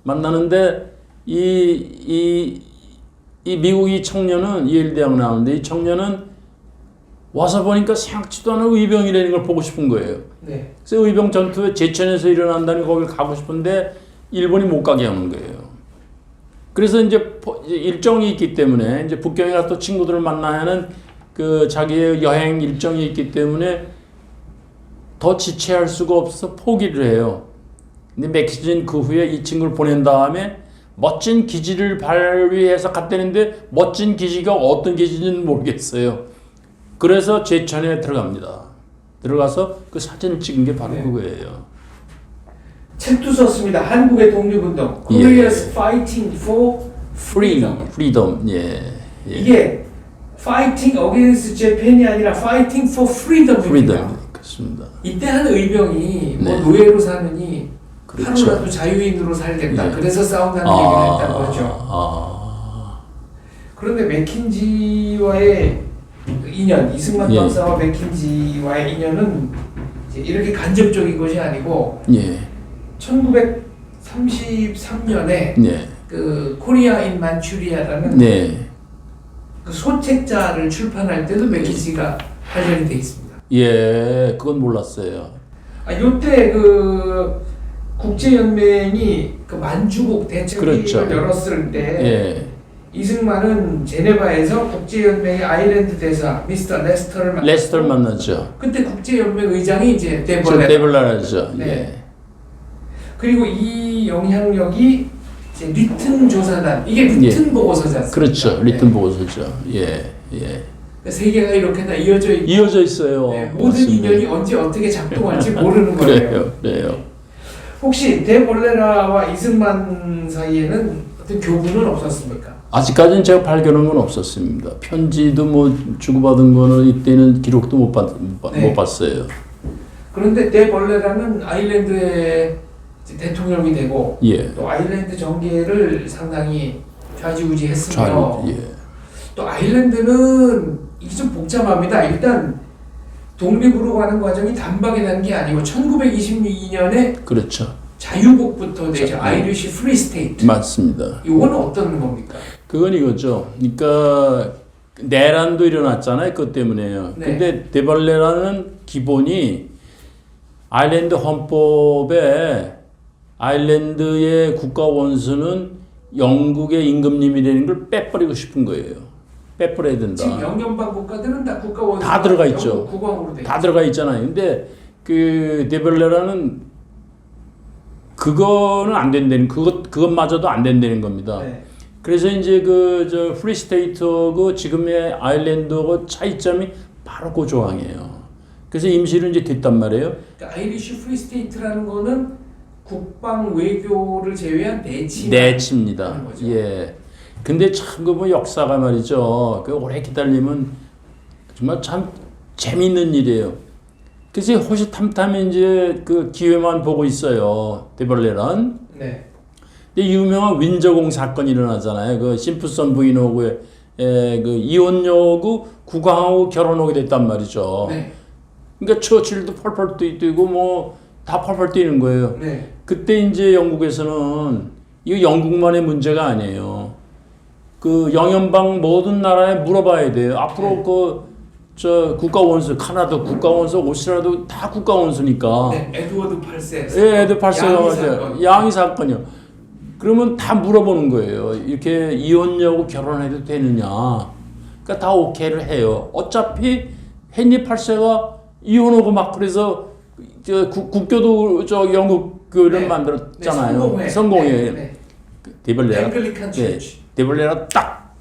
만나는데 이 미국 이 청년은 예일대학 나오는데 이 청년은 와서 보니까 생각지도 않은 의병이라는 걸 보고 싶은 거예요. 네. 그래서 의병 전투에 제천에서 일어난다는 거길 가고 싶은데 일본이 못 가게 하는 거예요. 그래서 이제 일정이 있기 때문에 이제 북경에 가서 또 친구들을 만나야 하는 자기의 여행 일정이 있기 때문에 더 지체할 수가 없어서 포기를 해요. 근데 맥킨지는 그 후에 이 친구를 보낸 다음에 멋진 기지를 발휘해서 갔다는데 멋진 기지가 어떤 기지인지는 모르겠어요. 그래서 제천에 들어갑니다. 들어가서 그 사진을 찍은 게 바로 그거예요. 책도 썼습니다. 한국의 독립운동. Korea's Fighting for Freedom. 이게 Fighting Against Japan이 아니라 Fighting for Freedom입니다. 그렇습니다. 이때 한 의병이 뭐 노예로 사느니 그렇죠. 하루라도 자유인으로 살겠다. 그래서 싸운다는 얘기를 했다는 거죠. 그런데 맥킨지와의 인연, 이승만 박사와 맥킨지와의 인연은 이제 이렇게 간접적인 것이 아니고 1933년에 그 코리아 인 만추리아라는 그 소책자를 출판할 때도 맥킨지가 관련이 돼 있습니다. 그건 몰랐어요. 요때 그 국제연맹이 그 만주국 대책회의를 열었을 때 이승만은 제네바에서 국제연맹의 아일랜드 대사 미스터 레스터를 만났죠. 그때 국제연맹 의장이 이제 데벌레라죠. 그리고 이 영향력이 이제 리튼 조사단, 이게 리튼 보고서지 않습니까? 그렇죠. 리튼 보고서죠. 세계가 이렇게 다 이어져 있어요. 모든 맞습니다. 인연이 언제 어떻게 작동할지 모르는 거예요. 그래요. 혹시 데볼레라와 이승만 사이에는 어떤 교분은 없었습니까? 아직까지는 제가 발견한 건 없었습니다. 편지도 뭐 주고받은 거는 이때는 기록도 못 봤어요. 그런데 데볼레라는 아일랜드의 대통령이 되고 또 아일랜드 정계를 상당히 좌지우지했으며 또 아일랜드는 이게 좀 복잡합니다. 일단 독립으로 가는 과정이 단박에 난 게 아니고 1922년에 그렇죠. 자유국부터 되죠. 아이리시 프리 스테이트. 맞습니다. 이건 어떤 겁니까? 그건 이거죠. 그러니까 내란도 일어났잖아요. 그것 때문에요. 근데 데벌레라는 기본이 아일랜드 헌법에 아일랜드의 국가 원수는 영국의 임금님이라는 걸 빼버리고 싶은 거예요. 빼버려야 된다. 지금 영연방 국가들은 다 국가 원수 다 들어가 있죠. 국왕으로 돼. 다 들어가 있잖아요. 근데 그 데벌레라는 그거는 안 된다는 그것마저도 안 된다는 겁니다. 그래서 이제 저 프리 스테이트하고 지금의 아일랜드하고 차이점이 바로 그 조항이에요. 그래서 임시로 이제 됐단 말이에요. 그러니까 아이리시 프리 스테이트라는 거는 국방 외교를 제외한 내치입니다. 근데 참 그 뭐 역사가 말이죠. 그 오래 기다리면 정말 참 재밌는 일이에요. 그래서 호시탐탐 이제 그 기회만 보고 있어요. 데벌레란. 근데 유명한 윈저공 사건이 일어나잖아요. 그 심프선 부인하고의 그 이혼녀하고 국왕하고 결혼하게 됐단 말이죠. 그러니까 처칠도 펄펄 뛰고 뭐 다 펄펄 뛰는 거예요. 그때 이제 영국에서는 이거 영국만의 문제가 아니에요. 그 영연방 모든 나라에 물어봐야 돼요. 앞으로 국가 원수, 카나다 국가 원수, 오스트리아도 다 국가 원수니까. 에드워드 8세. 에드워드 8세가 맞아요. 양이 사건이요. 그러면 다 물어보는 거예요. 이렇게 이혼녀하고 결혼해도 되느냐. 그러니까 다 오케이를 해요. 어차피 헨리 8세가 이혼하고 막 그래서 국교도 영국 교회를 네. 만들었잖아요. 네, 성공회. 네, 네. 데벌레라. 앵글리칸 처치. 데벌레라 딱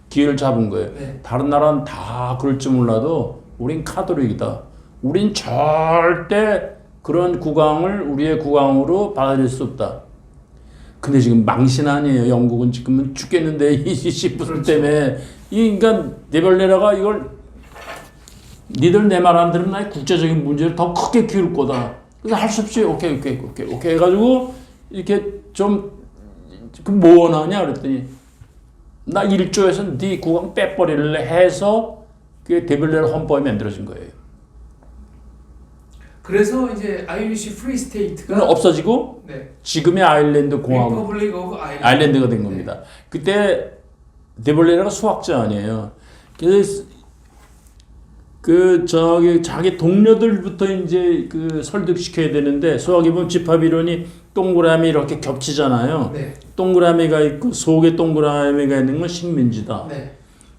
기회를 잡은 거예요. 네. 다른 나라는 다 그럴 줄 몰라도 우린 카톨릭이다. 우린 절대 그런 국왕을 우리의 국왕으로 받아들일 수 없다. 근데 지금 망신 아니에요. 영국은 지금은 죽겠는데 이 시프트 그렇죠. 때문에 이 인간 데벌레라가 이걸 니들 내 말 안 들으면 나의 국제적인 문제를 더 크게 키울 거다. 그래서 할 수 없이 오케이 해가지고 이렇게 좀 뭐 원하냐 그랬더니 나 1조에서 네 국왕 빼버릴래 해서 그게 데벌레라 헌법이 만들어진 거예요. 그래서 이제 아이리시 프리 스테이트가 그건 없어지고 네. 지금의 아일랜드 공화국 리퍼블릭 오브 아일랜드가 된 겁니다. 그때 데벌레라가 수학자 아니에요. 그래서 자기 동료들부터 이제 설득시켜야 되는데 수학이 보면 집합 이론이 동그라미 이렇게 겹치잖아요. 네. 동그라미가 있고 속에 동그라미가 있는 건 식민지다. 네.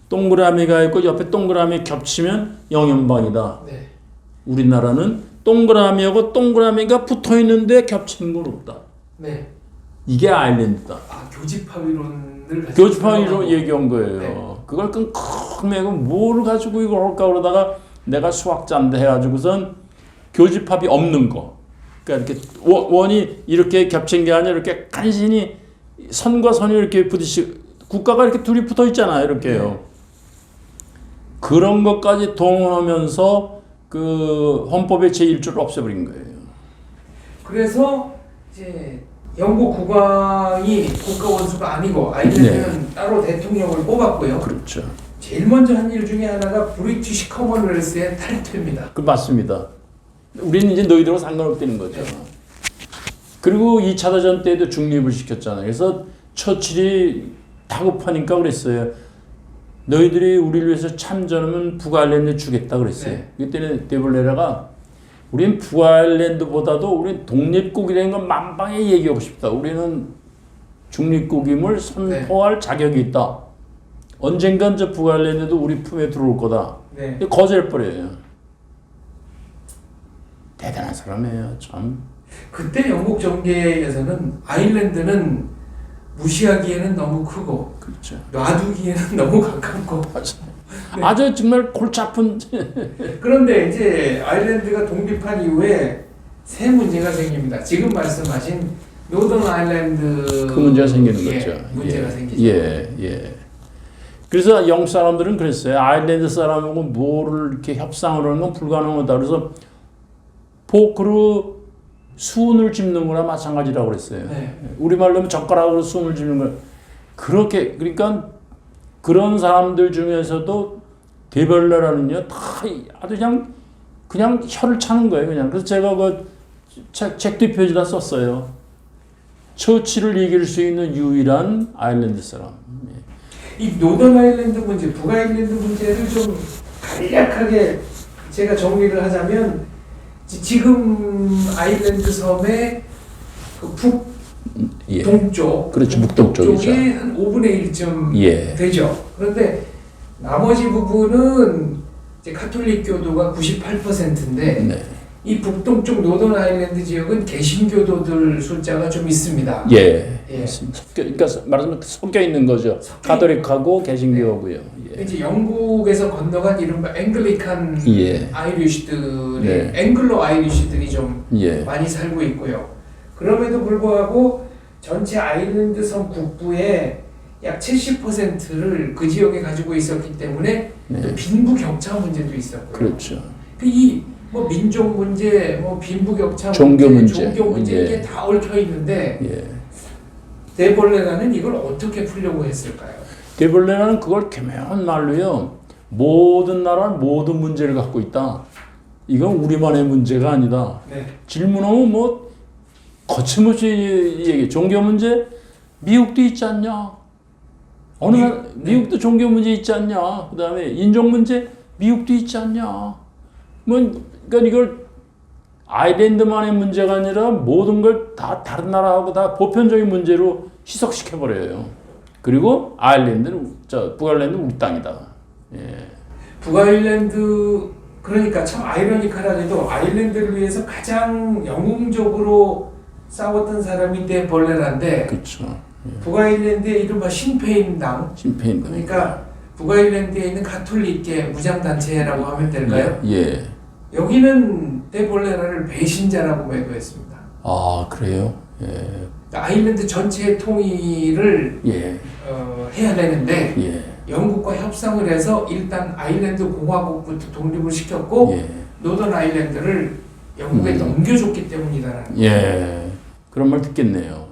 동그라미가 있고 옆에 동그라미 겹치면 영연방이다. 네. 우리나라는 동그라미하고 동그라미가 붙어 있는데 겹치는 건 없다. 네. 이게 아일랜드다. 아, 교집합 이론을 교집합 이론 얘기한 거예요. 네. 그걸 끙끙매고 뭘 가지고 이걸 할까 그러다가 내가 수학자인데 해가지고선 교집합이 없는 거. 그러니까 이렇게 원이 이렇게 겹친 게 아니라 이렇게 간신히 선과 선이 이렇게 국가가 이렇게 둘이 붙어 있잖아요. 이렇게요. 네. 그런 것까지 동원하면서 헌법의 제1조를 없애버린 거예요. 그래서 이제 영국 국왕이 국가 원수가 아니고 아일랜드는 따로 대통령을 뽑았고요. 그렇죠. 제일 먼저 한 일 중에 하나가 브리티시 커먼웰스의 탈퇴입니다. 맞습니다. 우리는 이제 너희들하고 상관없다는 거죠. 네. 그리고 2차 대전 때도 중립을 시켰잖아요. 그래서 처칠이 다급하니까 그랬어요. 너희들이 우리를 위해서 참전하면 북아일랜드 주겠다 그랬어요. 네. 그때는 데벌레라가 우린 북아일랜드보다도 우린 독립국이라는 건 만방에 얘기하고 싶다. 우리는 중립국임을 선포할 자격이 있다. 언젠간 저 북아일랜드도 우리 품에 들어올 거다. 네. 거절해버려요. 대단한 사람이에요. 참. 그때 영국 정계에서는 아일랜드는 무시하기에는 너무 크고 그렇죠. 놔두기에는 너무 가깝고 네. 아주 정말 골치 아픈 그런데 이제 아일랜드가 독립한 이후에 새 문제가 생깁니다. 지금 말씀하신 노던 아일랜드 그 문제가 생기는 거죠. 문제가 생기죠. 예. 그래서 영국 사람들은 그랬어요. 아일랜드 사람하고 뭐를 이렇게 협상을 하는 건 불가능하다. 그래서 포크로 수은을 짚는 거나 마찬가지라고 그랬어요. 네. 우리말로 하면 젓가락으로 수은을 짚는 거. 그렇게 그러니까 그런 사람들 중에서도 데벌레라는요 다 아주 그냥 혀를 차는 거예요. 그냥 그래서 제가 책 뒷표지다 썼어요. 처치를 이길 수 있는 유일한 아일랜드 사람. 이 노던 아일랜드 문제, 북아일랜드 문제를 좀 간략하게 제가 정리를 하자면 지금 아일랜드 섬의 북동쪽, 그렇죠. 북동쪽이죠. 쪽이 한 5분의 1쯤 예. 되죠. 그런데 나머지 부분은 이제 카톨릭교도가 98%인데 네. 이 북동쪽 노던 아일랜드 지역은 개신교도들 숫자가 좀 있습니다. 예. 예. 그러니까 말하자면 섞여 있는 거죠. 카톨릭하고 개신교하고요. 예. 이제 영국에서 건너간 이른바 앵글리칸 예. 아이리쉬들이 네. 앵글로 아이리쉬들이 좀 예. 많이 살고 있고요. 그럼에도 불구하고 전체 아일랜드 섬 국부의 약 70%를 그 지역에 가지고 있었기 때문에 네. 또 빈부격차 문제도 있었고요. 그렇죠. 뭐 민족 문제, 뭐 빈부격차 종교 문제. 종교 문제 예. 이게 다 얽혀 있는데 예. 데벌레라는 이걸 어떻게 풀려고 했을까요? 데벌레라는 그걸 개명한 말로요. 모든 나라는 모든 문제를 갖고 있다. 이건 우리만의 문제가 아니다. 네. 질문하면 뭐 거침없이 얘기. 종교 문제 미국도 있지 않냐? 어느 나라 미국도 종교 문제 있지 않냐? 그다음에 인종 문제 미국도 있지 않냐? 뭐 그러니까 이걸 아일랜드만의 문제가 아니라 모든 걸 다 다른 나라하고 다 보편적인 문제로 희석시켜 버려요. 그리고 북아일랜드는 우리 땅이다. 예. 북아일랜드 그러니까 참 아이러니컬하게도 아일랜드를 위해서 가장 영웅적으로 싸웠던 사람이 네벌레란데 그렇죠. 예. 북아일랜드의 이른바 신페인당 신페인당. 그러니까 북아일랜드에 있는 가톨릭계 무장단체라고 하면 될까요? 예. 여기는 네벌레라를 배신자라고 매도했습니다. 아 그래요? 예. 아일랜드 전체의 통일을 예. 해야 되는데 예. 영국과 협상을 해서 일단 아일랜드 공화국부터 독립을 시켰고 예. 노던 아일랜드를 영국에 넘겨줬기 때문이다라는 예. 그런 말 듣겠네요.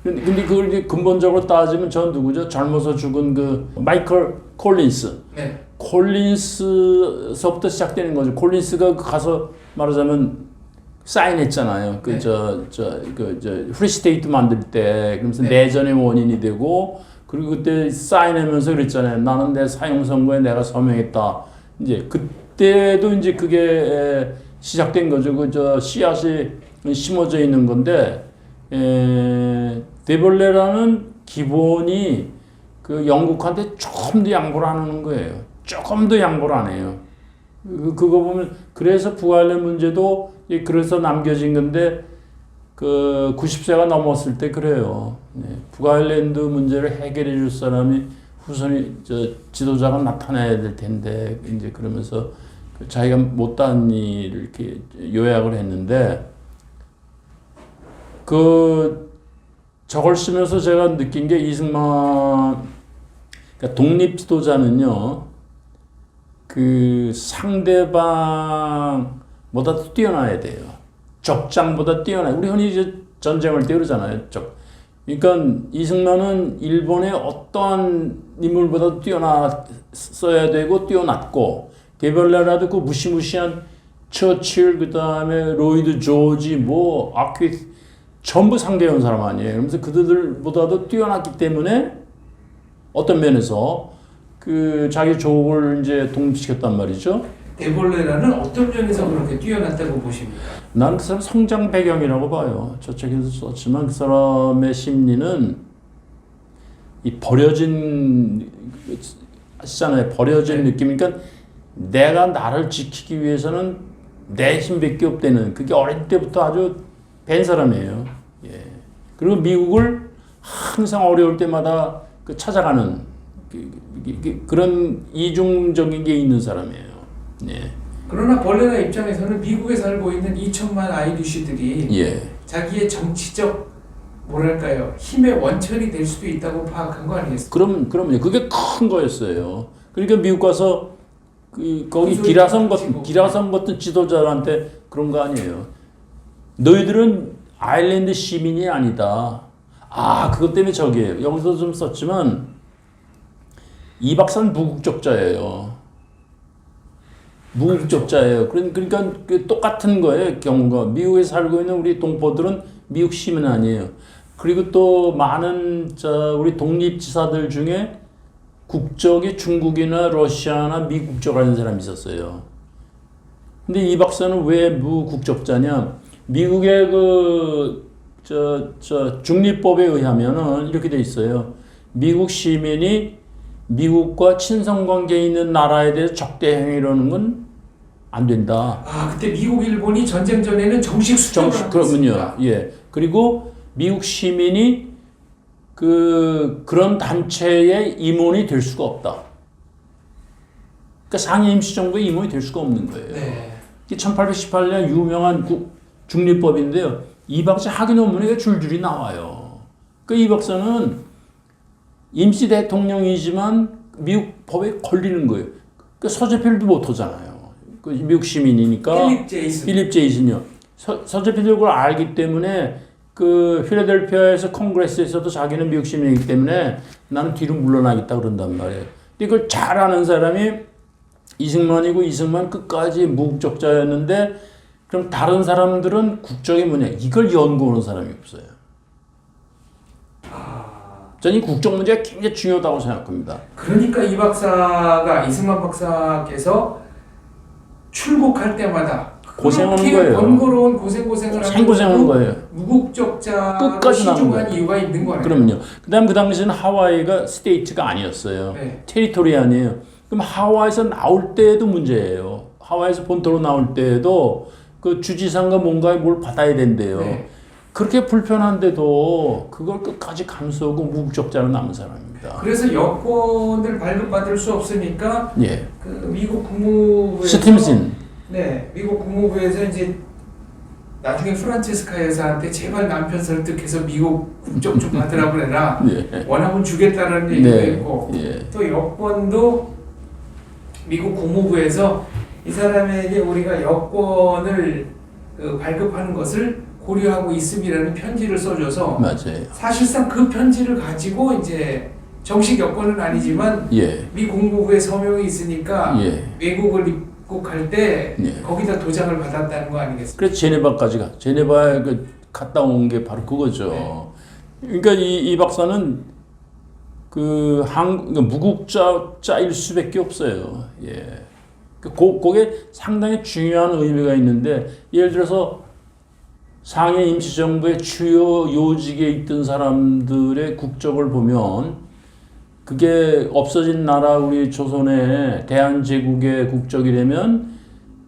근데 그걸 이제 근본적으로 따지면 전 누구죠? 젊어서 죽은 그 마이클 콜린스. 네. 콜린스서부터 시작되는 거죠. 콜린스가 가서 말하자면 사인했잖아요. 네. 프리스테이트 만들 때 그러면서 네. 내전의 원인이 되고 그리고 그때 사인하면서 그랬잖아요. 나는 내 사형 선고에 내가 서명했다. 이제 그때도 이제 그게 시작된 거죠. 씨앗이 심어져 있는 건데 데벌레라는 기본이 그 영국한테 조금 더 양보를 안 하는 거예요. 조금 더 양보를 안 해요. 그거 보면 그래서 북아일랜드 문제도 그래서 남겨진 건데 그 90세가 넘었을 때 그래요. 북아일랜드 문제를 해결해 줄 사람이 후손이 지도자가 나타나야 될 텐데 이제 그러면서 자기가 못한 일을 이렇게 요약을 했는데 저걸 쓰면서 제가 느낀 게 이승만 그러니까 독립 지도자는요. 그 상대방보다 뛰어나야 돼요. 적장보다 뛰어나요. 우리 흔히 이제 전쟁할 때 그러잖아요. 그러니까 이승만은 일본의 어떠한 인물보다 뛰어났어야 되고 뛰어났고 데벌레라도 그 무시무시한 처칠 그다음에 로이드 조지 아퀴 전부 상대해온 사람 아니에요. 그러면서 그들보다도 뛰어났기 때문에 어떤 면에서 그 자기 조국을 이제 독립시켰단 말이죠. 데벌레라는 어떤 면에서 그렇게 뛰어났다고 보십니까? 나는 그 사람 성장 배경이라고 봐요. 저 책에서 썼지만 그 사람의 심리는 이 버려진 아시잖아요. 버려진 느낌. 그러니까 내가 나를 지키기 위해서는 내 힘밖에 없다는 그게 어릴 때부터 아주 벤 사람이에요. 예. 그리고 미국을 항상 어려울 때마다 찾아가는 그런 이중적인 게 있는 사람이에요. 예. 그러나 벌레라 입장에서는 미국에 살고 있는 2천만 아이리쉬들이 예. 자기의 정치적 뭐랄까요 힘의 원천이 될 수도 있다고 파악한 거 아니겠습니까? 그럼요. 그게 큰 거였어요. 그러니까 미국 가서 거기 기라성 같은 지도자한테 그런 거 아니에요. 너희들은 아일랜드 시민이 아니다. 그것 때문에 저기에요. 여기서 좀 썼지만 이 박사는 무국적자예요. 무국적자예요. 그러니까 똑같은 거예요. 경우가 미국에 살고 있는 우리 동포들은 미국 시민 아니에요. 그리고 또 많은 우리 독립지사들 중에 국적이 중국이나 러시아나 미국적이라는 사람이 있었어요. 근데 이 박사는 왜 무국적자냐? 미국의 중립법에 의하면은 이렇게 돼 있어요. 미국 시민이 미국과 친선 관계에 있는 나라에 대해서 적대 행위라는 건 안 된다. 그때 미국, 일본이 전쟁 전에는 정식 수교를 하고 있습니다. 예. 그리고 미국 시민이 그런 단체의 임원이 될 수가 없다. 그러니까 상해 임시정부의 임원이 될 수가 없는 거예요. 네. 이게 1818년 유명한 중립법인데요. 이 박사 학위 논문에 줄줄이 나와요. 이 박사는 임시 대통령이지만 미국 법에 걸리는 거예요. 서재필도 못 하잖아요. 미국 시민이니까. 필립 제이슨이요. 서재필도 그걸 알기 때문에 필라델피아에서 콩그레스에서도 자기는 미국 시민이기 때문에 나는 뒤로 물러나겠다 그런단 말이에요. 근데 그걸 잘 아는 사람이 이승만이고 이승만 끝까지 무국적자였는데 그럼 다른 사람들은 국적이 뭐냐 이걸 연구하는 사람이 없어요. 저는 이 국적 문제가 굉장히 중요하다고 생각합니다. 그러니까 이승만 박사께서 출국할 때마다 고생하는 그렇게 거예요. 번거로운 고생을 생고생하는 거예요. 무국적자로 끝까지 나는 시중한 거예요. 이유가 있는 거네요. 그럼요. 그다음 그 당시에는 하와이가 스테이트가 아니었어요. 네. 테리토리 아니에요. 그럼 하와이에서 나올 때에도 문제예요. 하와이에서 본토로 나올 때에도 그 주지사가 뭔가에 뭘 받아야 된대요. 네. 그렇게 불편한데도 그걸 끝까지 감수하고 무국적자로 남은 사람입니다. 그래서 여권을 발급받을 수 없으니까 예. 그 미국 국무부에서 스팀슨. 네, 미국 국무부에서 이제 나중에 프란체스카 여사한테 제발 남편 설득해서 미국 국적 좀 받으라고 그래라. 예. 원하면 주겠다는 얘기도 네. 했고 예. 또 여권도 미국 국무부에서 이 사람에게 우리가 여권을 발급하는 것을 고려하고 있음이라는 편지를 써줘서 맞아요. 사실상 그 편지를 가지고 이제 정식 여권은 아니지만 예. 미 국무부에 서명이 있으니까 예. 외국을 입국할 때 예. 거기다 도장을 받았다는 거 아니겠습니까? 그래서 제네바까지 가. 제네바에 그 갔다 온 게 바로 그거죠. 네. 그러니까 이 박사는 그러니까 무국자일 수밖에 없어요. 예. 그게 상당히 중요한 의미가 있는데 예를 들어서 상해 임시정부의 주요 요직에 있던 사람들의 국적을 보면 그게 없어진 나라 우리 조선의 대한제국의 국적이라면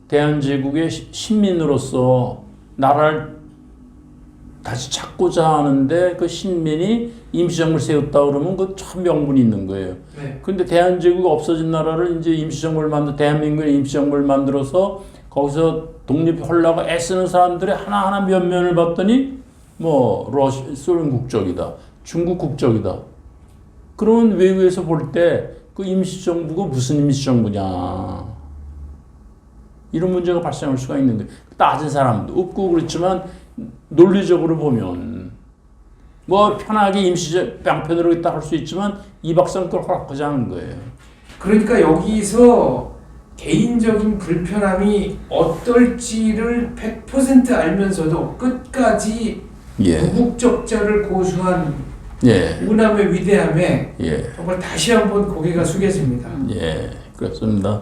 대한제국의 신민으로서 나라를 다시 찾고자 하는데 그 신민이 임시정부를 세웠다 그러면 그 참 명분이 있는 거예요. 네. 그런데 대한제국이 없어진 나라를 이제 임시정부를 대한민국의 임시정부를 만들어서 거기서 독립하려고 애쓰는 사람들의 하나하나 면면을 봤더니 뭐 소련 국적이다, 중국 국적이다. 그러면 외국에서 볼 때 그 임시정부가 무슨 임시정부냐 이런 문제가 발생할 수가 있는 거예요. 따진 사람도 없고 그렇지만 논리적으로 보면 뭐 편하게 양편으로 있다 할 수 있지만 이 박사는 그걸 허락하지 않은 거예요. 그러니까 여기서 개인적인 불편함이 어떨지를 100% 알면서도 끝까지 예. 무국적자를 고수한 예. 우남의 위대함에 예. 정말 다시 한번 고개가 숙여집니다. 예. 그렇습니다.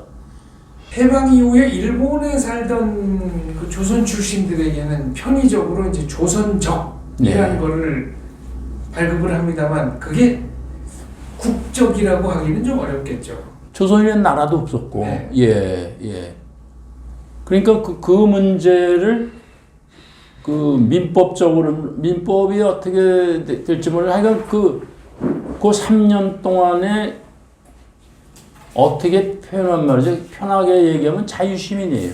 해방 이후에 일본에 살던 그 조선 출신들에게는 편의적으로 이제 조선적이라는 거를 발급을 합니다만 그게 국적이라고 하기는 좀 어렵겠죠. 조선이라는 나라도 없었고, 네. 예. 그러니까 그 문제를 민법이 어떻게 될지 몰라. 하여간 그 3년 동안에 어떻게 표현한 말이죠? 편하게 얘기하면 자유시민이에요.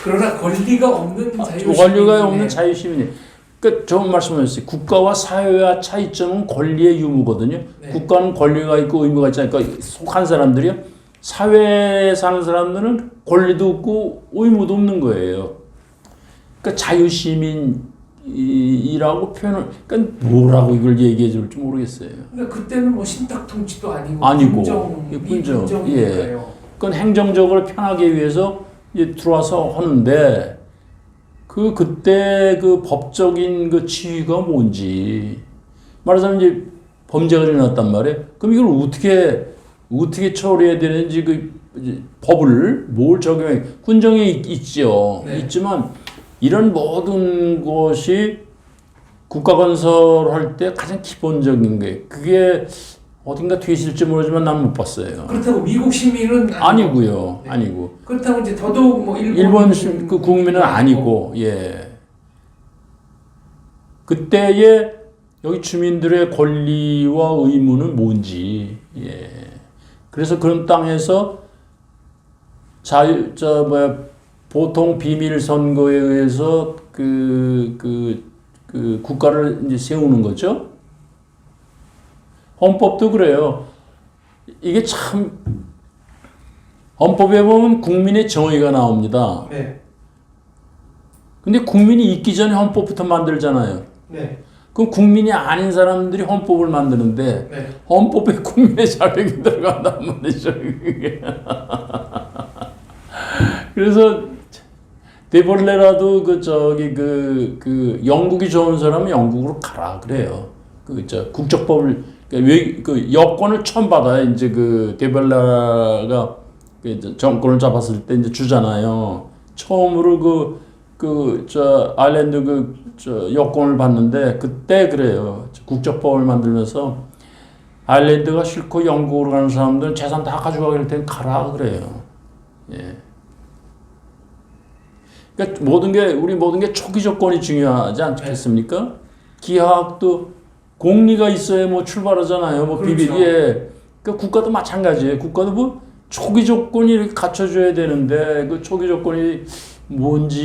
그러나 권리가 없는 자유시민. 권리가 없는 자유시민이에요. 그러니까 좋은 말씀하셨어요. 국가와 사회와 차이점은 권리의 유무거든요. 네. 국가는 권리가 있고 의무가 있잖아요. 그러니까 속한 사람들이요. 사회에 사는 사람들은 권리도 없고 의무도 없는 거예요. 그러니까 자유시민이라고 표현을, 그러니까 뭐라고 이걸 얘기해 줄지 모르겠어요. 그러니까 그때는 뭐 신탁통치도 아니고 군정. 군정이니까요. 그건 행정적으로 편하게 위해서 이제 들어와서 하는데 그때 그 법적인 그 지위가 뭔지 말하자면 이제 범죄가 일어났단 말이에요. 그럼 이걸 어떻게 처리해야 되는지 그 법을 뭘 적용해 군정에 있죠. 네. 있지만 이런 모든 것이 국가 건설할 때 가장 기본적인 게 그게 어딘가 뒤에 있을지 모르지만 난 못 봤어요. 그렇다고 미국 시민은 아니고요. 네. 아니고. 그렇다고 이제 더더욱 뭐 일본 그 국민은 아니고, 예. 그때의 여기 주민들의 권리와 의무는 뭔지, 예. 그래서 그런 땅에서 보통 비밀 선거에 의해서 그 국가를 이제 세우는 거죠. 헌법도 그래요. 이게 참 헌법에 보면 국민의 정의가 나옵니다. 네. 근데 국민이 있기 전에 헌법부터 만들잖아요. 네. 그럼 국민이 아닌 사람들이 헌법을 만드는데 네. 헌법에 국민의 자격이 들어간단 말이죠. 그래서 데볼레라도 그 영국이 좋은 사람은 영국으로 가라 그래요. 국적법을 여권을 처음 받아요. 이제 그 데볼레라가 정권을 잡았을 때 이제 주잖아요. 처음으로 아일랜드 여권을 받는데 그때 그래요. 국적법을 만들면서 아일랜드가 싫고 영국으로 가는 사람들은 재산 다 가져가게 될 땐 가라 그래요. 예. 그러니까 우리 모든 게 초기 조건이 중요하지 않겠습니까? 기하학도 공리가 있어야 뭐 출발하잖아요. 뭐 그렇죠. 비비기에. 그러니까 국가도 마찬가지예요. 국가도 뭐 초기 조건이 이렇게 갖춰줘야 되는데 그 초기 조건이 뭔지에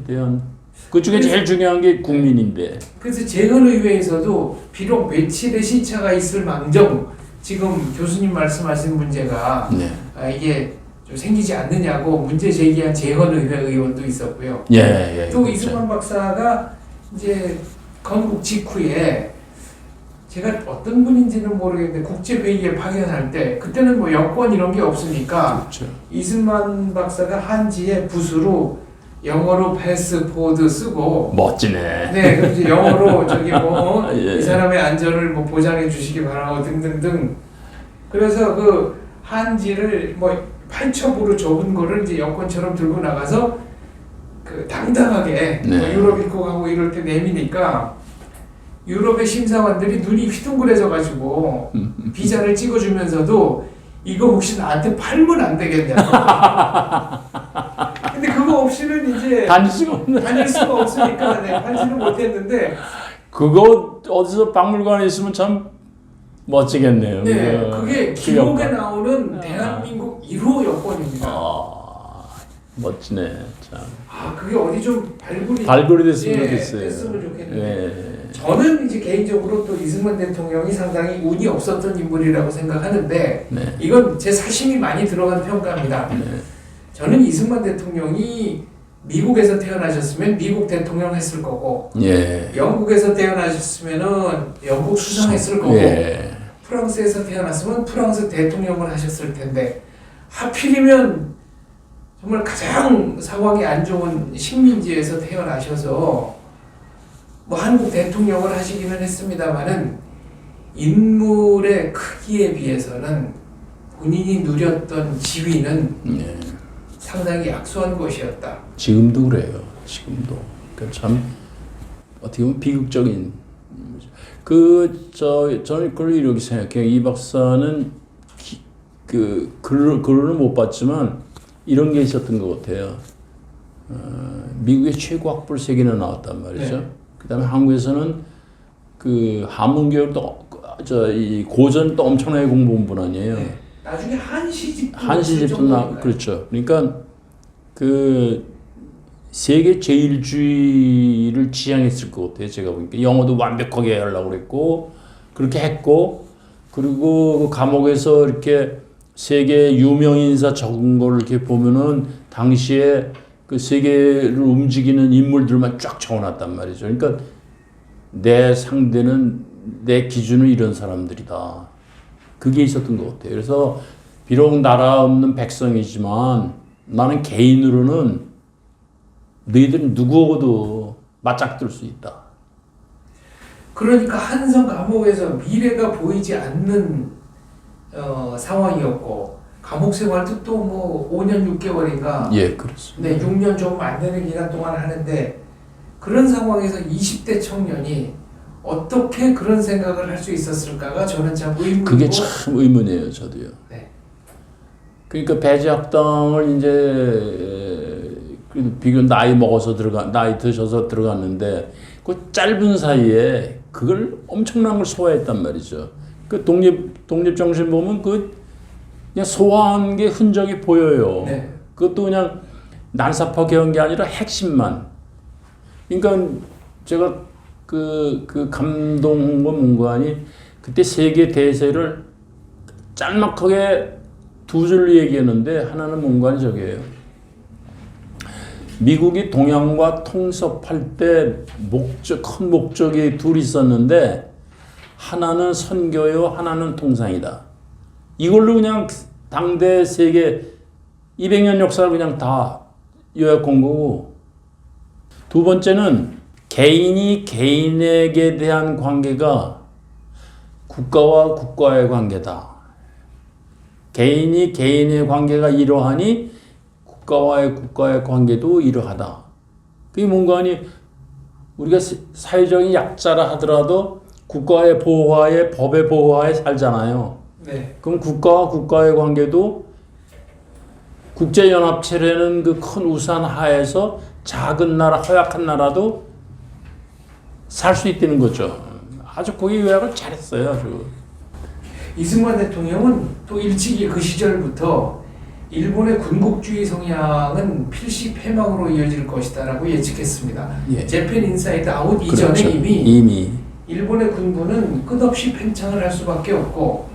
대한 그 중에 제일 중요한 게 국민인데. 그래서 재헌의회에서도 비록 며칠의 시차가 있을 망정 지금 교수님 말씀하신 문제가 네. 이게 좀 생기지 않느냐고 문제 제기한 재헌의회 의원도 있었고요. 예, 또 그렇죠. 이승만 박사가 이제 건국 직후에 제가 어떤 분인지는 모르겠는데 국제회의에 파견할 때 그때는 뭐 여권 이런 게 없으니까 그렇죠. 이승만 박사가 한지에 붓으로 영어로 패스포드 쓰고 멋지네. 네, 그럼 이제 영어로 저기 뭐 예. 이 사람의 안전을 뭐 보장해 주시기 바라고 등등등. 그래서 그 한지를 뭐 8첩으로 접은 거를 이제 여권처럼 들고 나가서 그 당당하게 뭐 네. 유럽 입국하고 이럴 때 내미니까 유럽의 심사관들이 눈이 휘둥그레져 가지고 비자를 찍어주면서도 이거 혹시 나한테 팔면 안 되겠냐고. 근데 그거 없이는 이제 다닐 수가 없네. 다닐 수가 없으니까 네, 팔지는 못했는데 그거 어디서 박물관에 있으면 참 멋지겠네요. 네, 그게 기록에 기억과. 나오는 대한민국 1호 여권입니다. 멋지네. 참. 그게 어디 좀 발굴이 됐으면 예, 좋겠어요. 됐으면 좋겠는데. 예. 저는 이제 개인적으로 또 이승만 대통령이 상당히 운이 없었던 인물이라고 생각하는데 네. 이건 제 사심이 많이 들어간 평가입니다. 네. 저는 이승만 대통령이 미국에서 태어나셨으면 미국 대통령 했을 거고 예. 영국에서 태어나셨으면은 영국 수상 했을 거고 예. 프랑스에서 태어났으면 프랑스 대통령을 하셨을 텐데 하필이면 정말 가장 상황이 안 좋은 식민지에서 태어나셔서 뭐 한국 대통령을 하시기는 했습니다만은 인물의 크기에 비해서는 본인이 누렸던 지위는 예. 상당히 약소한 것이었다. 지금도 그래요. 지금도. 그러니까 참 어떻게 보면 비극적인. 저는 그걸 이렇게 생각해요. 이 박사는 글을 못 봤지만 이런 게 있었던 것 같아요. 미국의 최고 학부를 3개나 나왔단 말이죠. 네. 그다음에 한국에서는 그 한문교육도 이 고전도 엄청나게 공부한 분 아니에요. 네. 나중에 한시집도 그렇죠. 그러니까 그 세계 제일주의를 지향했을 것 같아요. 제가 보니까 영어도 완벽하게 하려고 그랬고 그렇게 했고 그리고 그 감옥에서 이렇게 세계 유명 인사 적은 걸 이렇게 보면은 당시에 그 세계를 움직이는 인물들만 쫙 적어놨단 말이죠. 그러니까 내 상대는 내 기준은 이런 사람들이다. 그게 있었던 것 같아요. 그래서 비록 나라 없는 백성이지만 나는 개인으로는 너희들은 누구하고도 맞짱뜰 수 있다. 그러니까 한성 감옥에서 미래가 보이지 않는 상황이었고 감옥 생활도 또 뭐 5년 6개월인가 예, 그렇습니다. 네, 6년 조금 안 되는 기간 동안 하는데 그런 상황에서 20대 청년이 어떻게 그런 생각을 할 수 있었을까가 저는 참 의문이고 그게 참 의문이에요, 저도요. 네. 그러니까 배제학당을 이제 그래도 비교 나이 드셔서 들어갔는데 그 짧은 사이에 그걸 엄청난 걸 소화했단 말이죠. 그 독립 정신 보면 그 그냥 소화한 게 흔적이 보여요. 네. 그것도 그냥 난사파게 한 게 아니라 핵심만. 그러니까 제가 그 감동한 건 뭔가 하니 그때 세계 대세를 짤막하게 2줄로 얘기했는데 하나는 뭔가 하니 저게요. 미국이 동양과 통섭할 때 큰 목적이 둘이 있었는데 하나는 선교요, 하나는 통상이다. 이걸로 그냥 당대 세계 200년 역사를 그냥 다 요약한 거고 두 번째는 개인이 개인에게 대한 관계가 국가와 국가의 관계다. 개인이 개인의 관계가 이러하니 국가의 관계도 이러하다. 그게 뭔가 하니 우리가 사회적인 약자라 하더라도 국가의 보호하에 법의 보호하에 살잖아요. 네. 그럼 국가와 국가의 관계도 국제연합체라는 그 큰 우산 하에서 작은 나라, 허약한 나라도 살 수 있다는 거죠. 아주 거기 요약을 잘했어요. 아주. 이승만 대통령은 또 일찍이 그 시절부터 일본의 군국주의 성향은 필시 패망으로 이어질 것이다라고 예측했습니다. 예. 재팬 인사이드 아웃 이전에 그렇죠. 이미 일본의 군부는 끝없이 팽창을 할 수밖에 없고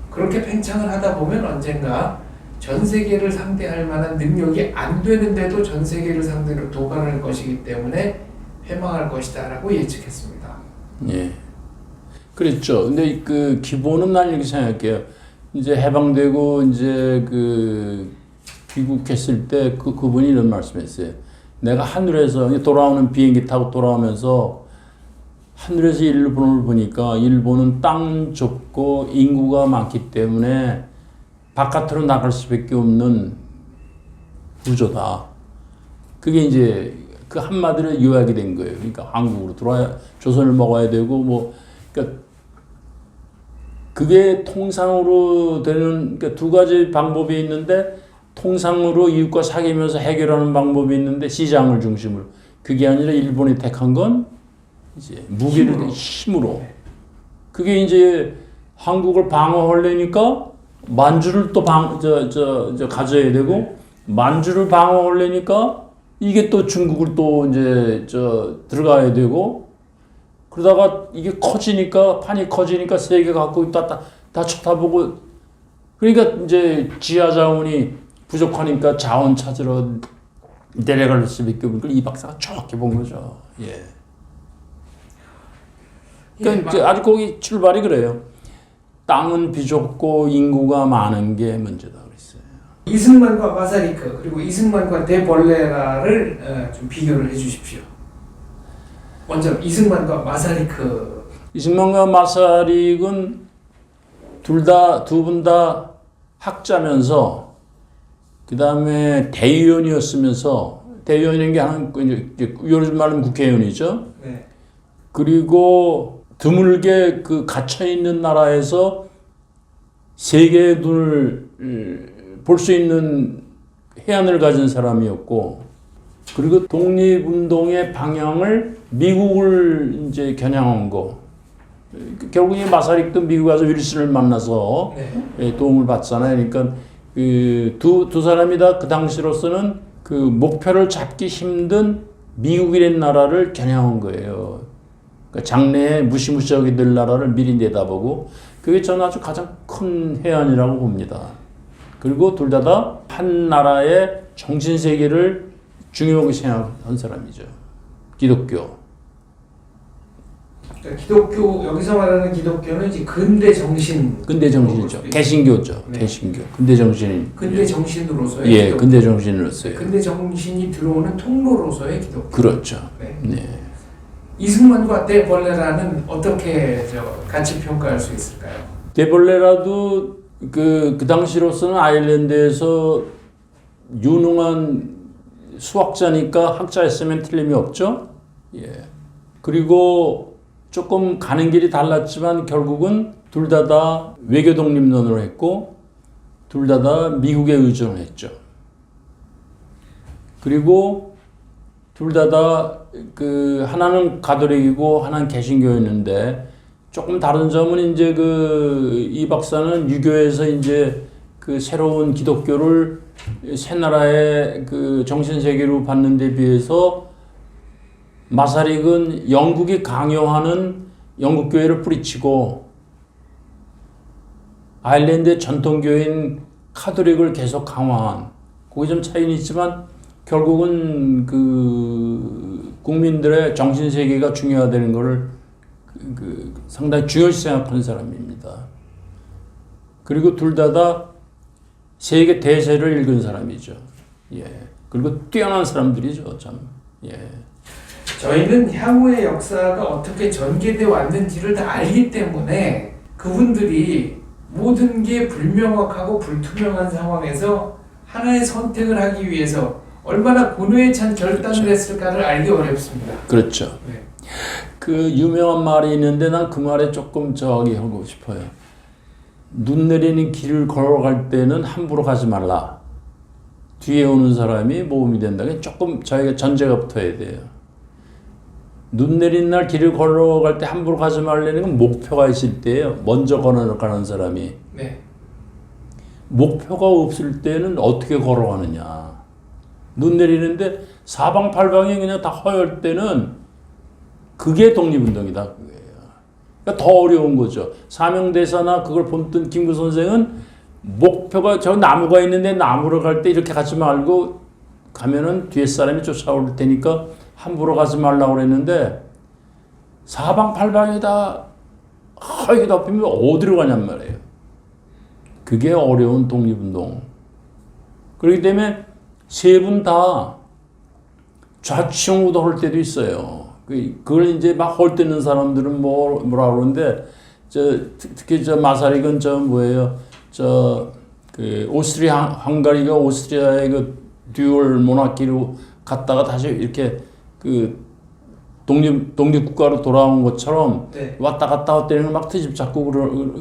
그렇게 팽창을 하다 보면 언젠가 전 세계를 상대할 만한 능력이 안 되는데도 전 세계를 상대로 도발할 것이기 때문에 패망할 것이다라고 예측했습니다. 예. 그랬죠. 근데 그 기본은 난 이렇게 생각해요. 이제 해방되고 이제 그 귀국했을 때 그분이 이런 말씀했어요. 내가 하늘에서 돌아오는 비행기 타고 돌아오면서 하늘에서 일본을 보니까 일본은 땅 좁고 인구가 많기 때문에 바깥으로 나갈 수밖에 없는 구조다. 그게 이제 그 한마디로 요약이 된 거예요. 그러니까 한국으로 들어와야 조선을 먹어야 되고 뭐 그러니까 그게 통상으로 되는 그러니까 두 가지 방법이 있는데 통상으로 이웃과 사귀면서 해결하는 방법이 있는데 시장을 중심으로 그게 아니라 일본이 택한 건 이제 무기를 힘으로 그게 이제 한국을 방어하려니까 만주를 또 가져야 되고 만주를 방어하려니까 이게 또 중국을 또 이제 들어가야 되고 그러다가 이게 커지니까 판이 커지니까 세계 갖고 다 쳐다보고 그러니까 이제 지하 자원이 부족하니까 자원 찾으러 내려갈 수밖에 없는 걸 이 박사가 정확히 본 거죠. 예. 그러니까 아주 거기 출발이 그래요. 땅은 비좁고 인구가 많은 게 문제다 그랬어요. 이승만과 마사리크 그리고 이승만과 데볼레라를 좀 비교를 해주십시오. 먼저 이승만과 마사리크. 이승만과 마사릭은 두 분 다 학자면서 그 다음에 대의원이었으면서 대의원인 게 요즘 말하면 국회의원이죠. 네. 그리고 드물게 그 갇혀 있는 나라에서 세계의 눈을 볼 수 있는 해안을 가진 사람이었고, 그리고 독립운동의 방향을 미국을 이제 겨냥한 거. 결국에 마사릭도 미국 가서 윌슨을 만나서 네. 도움을 받잖아요. 그러니까 그 두 사람이 다 그 당시로서는 그 목표를 잡기 힘든 미국이라는 나라를 겨냥한 거예요. 그러니까 장래에 무시무시하게 될 나라를 미리 내다보고 그게 저는 아주 가장 큰 해안이라고 봅니다. 그리고 둘 다 한 나라의 정신세계를 중요하게 생각한 사람이죠. 기독교. 그러니까 기독교 여기서 말하는 기독교는 이제 근대 정신. 근대 정신이죠. 개신교죠. 네. 개신교. 근대 정신. 근대 정신으로서의 예, 기독교. 근대 정신으로서요. 근대 정신이 들어오는 통로로서의 기독교. 그렇죠. 네. 네. 이승만과 데볼레라는 어떻게 같이 평가할 수 있을까요? 데볼레라도 그 당시로서는 아일랜드에서 유능한 수학자니까 학자였으면 틀림이 없죠. 예. 그리고 조금 가는 길이 달랐지만 결국은 둘 다 외교 독립론을 했고 둘 다 미국에 의존을 했죠. 그리고 둘 다 그 하나는 가톨릭이고 하나는 개신교였는데 조금 다른 점은 이제 이 박사는 유교에서 이제 그 새로운 기독교를 새 나라의 그 정신 세계로 받는 데 비해서 마사릭은 영국이 강요하는 영국 교회를 뿌리치고 아일랜드의 전통 교회인 카톨릭을 계속 강화한 거기 좀 차이는 있지만 결국은 그 국민들의 정신 세계가 중요하다는 것을 상당히 중요시 생각하는 사람입니다. 그리고 둘 다 세계 대세를 읽은 사람이죠. 예. 그리고 뛰어난 사람들이죠, 참. 예. 저희는 향후의 역사가 어떻게 전개되어 왔는지를 다 알기 때문에 그분들이 모든 게 불명확하고 불투명한 상황에서 하나의 선택을 하기 위해서 얼마나 고뇌에 찬 결단을 그렇죠. 했을까를 알기 어렵습니다. 그렇죠. 네. 그 유명한 말이 있는데 난 그 말에 조금 저기 하고 싶어요. 눈 내리는 길을 걸어갈 때는 함부로 가지 말라. 뒤에 오는 사람이 모험이 된다. 조금 저희가 전제가 붙어야 돼요. 눈 내린 날 길을 걸어갈 때 함부로 가지 말라는 건 목표가 있을 때예요. 먼저 걸어가는 사람이. 네. 목표가 없을 때는 어떻게 걸어가느냐. 눈 내리는데 사방팔방이 그냥 다 허열 때는 그게 독립운동이다. 그거예요. 그러니까 더 어려운 거죠. 사명대사나 그걸 본뜬 김구 선생은 목표가 저 나무가 있는데 나무로 갈 때 이렇게 가지 말고 가면은 뒤에 사람이 쫓아올 테니까 함부로 가지 말라고 그랬는데 사방팔방이 다 허옇게 덮이면 어디로 가냔 말이에요. 그게 어려운 독립운동. 그렇기 때문에 세 분 다 좌충우돌 할 때도 있어요. 그걸 이제 막 헐뜯는 사람들은 뭐라 그러는데 특히 저 마사릭은 저 뭐예요? 그 오스트리아 헝가리가 오스트리아의 그 듀얼 모나키로 갔다가 다시 이렇게 그 독립국가로 돌아온 것처럼 네. 왔다 갔다 때리는 막 트집 잡고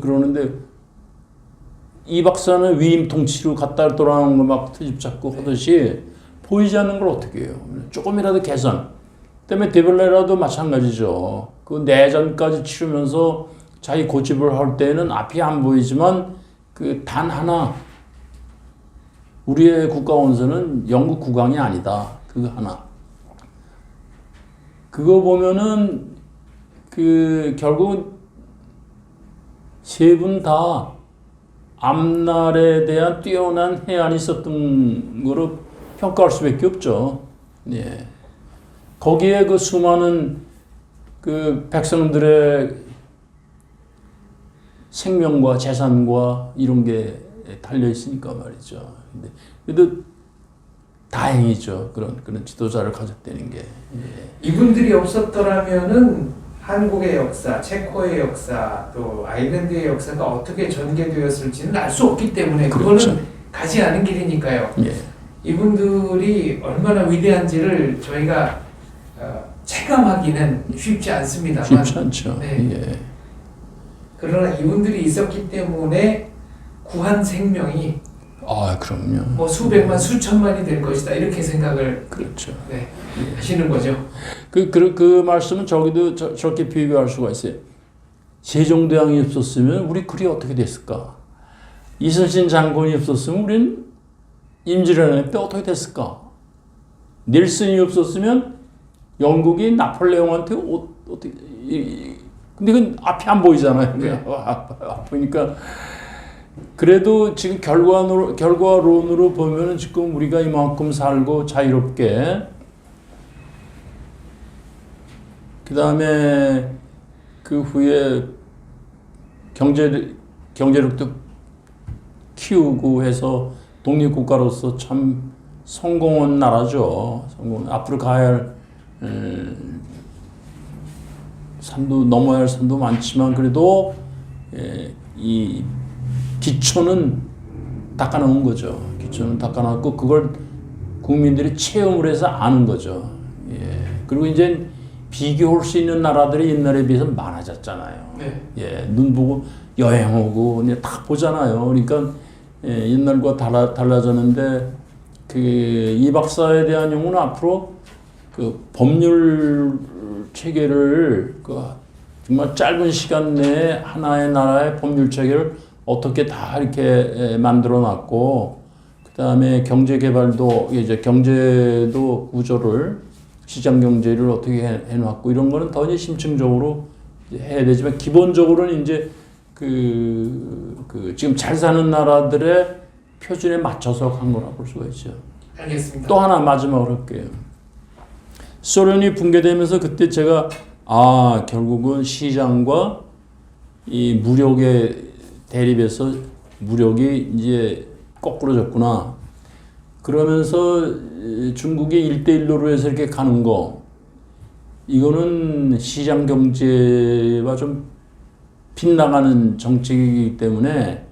그러는데 이 박사는 위임 통치로 갔다 돌아오는 거 막 트집 잡고 하듯이 보이지 않는 걸 어떻게 해요? 조금이라도 개선. 그다음에 데벨레라도 마찬가지죠. 그 내전까지 치르면서 자기 고집을 할 때는 앞이 안 보이지만 그 단 하나 우리의 국가 원수는 영국 국왕이 아니다. 그거 하나. 그거 보면은 그 결국 세 분 다 앞날에 대한 뛰어난 해안이 있었던 거로 평가할 수밖에 없죠. 예. 거기에 그 수많은 그 백성들의 생명과 재산과 이런 게 달려 있으니까 말이죠. 근데 그래도 다행이죠. 그런 지도자를 가졌다는 게. 예. 이분들이 없었더라면은 한국의 역사, 체코의 역사, 또 아일랜드의 역사가 어떻게 전개되었을지는 알 수 없기 때문에 그렇죠. 그거는 가지 않은 길이니까요. 예. 이분들이 얼마나 위대한지를 저희가 체감하기는 쉽지 않습니다만 쉽지 않죠. 네. 예. 그러나 이분들이 있었기 때문에 구한 생명이 아, 그럼요. 뭐 수백만 수천만이 될 것이다 이렇게 생각을 그렇죠. 네, 하시는 거죠. 그 말씀은 저기도 저렇게 비교할 수가 있어요. 세종대왕이 없었으면 우리 글이 어떻게 됐을까? 이순신 장군이 없었으면 우리는 임진왜란 때 어떻게 됐을까? 닐슨이 없었으면 영국이 나폴레옹한테 어떻게 근데 그건 앞이 안 보이잖아요. 네. 보니까 그래도 지금 결과론으로 보면은 지금 우리가 이만큼 살고 자유롭게 그 다음에 그 후에 경제력도 키우고 해서 독립국가로서 참 성공한 나라죠. 앞으로 가야 할 산도 넘어야 할 산도 많지만 그래도 이 기초는 닦아놓은 거죠. 기초는 닦아놨고 그걸 국민들이 체험을 해서 아는 거죠. 예. 그리고 이제 비교할 수 있는 나라들이 옛날에 비해서 많아졌잖아요. 네. 예. 눈 보고 여행 오고 그냥 다 보잖아요. 그러니까 옛날과 달라졌는데 그 이 박사에 대한 연구는 앞으로 그 법률 체계를 그 정말 짧은 시간 내에 하나의 나라의 법률 체계를 어떻게 다 이렇게 만들어 놨고 그 다음에 경제 개발도 이제 경제도 구조를 시장 경제를 어떻게 해놨고 이런 거는 더 이제 심층적으로 해야 되지만 기본적으로는 이제 그 지금 잘 사는 나라들의 표준에 맞춰서 간 거라 볼 수가 있죠. 알겠습니다. 또 하나 마지막으로 할게요. 소련이 붕괴되면서 그때 제가 결국은 시장과 이 무력의 대립에서 무력이 이제 거꾸로졌구나. 그러면서 중국이 1대1로 해서 이렇게 가는 거 이거는 시장 경제와 좀 빗나가는 정책이기 때문에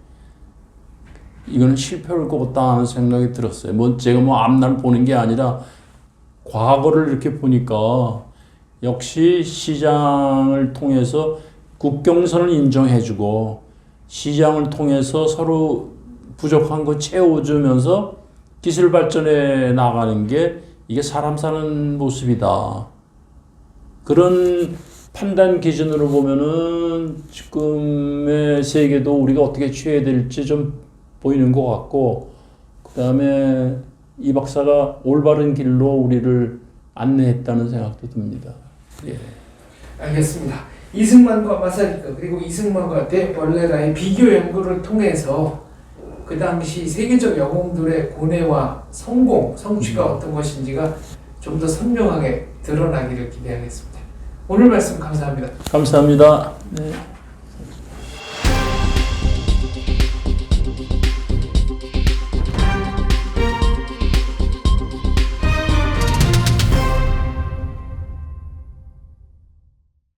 이거는 실패할 것 같다 하는 생각이 들었어요. 제가 앞날 보는 게 아니라 과거를 이렇게 보니까 역시 시장을 통해서 국경선을 인정해주고 시장을 통해서 서로 부족한 거 채워주면서 기술 발전해 나가는 게 이게 사람 사는 모습이다. 그런 판단 기준으로 보면은 지금의 세계도 우리가 어떻게 취해야 될지 좀 보이는 것 같고, 그 다음에 이 박사가 올바른 길로 우리를 안내했다는 생각도 듭니다. 예. 알겠습니다. 이승만과 마사리카 그리고 이승만과 데벌레라의 비교 연구를 통해서 그 당시 세계적 영웅들의 고뇌와 성공, 성취가 어떤 것인지가 좀 더 선명하게 드러나기를 기대하겠습니다. 오늘 말씀 감사합니다. 감사합니다. 네.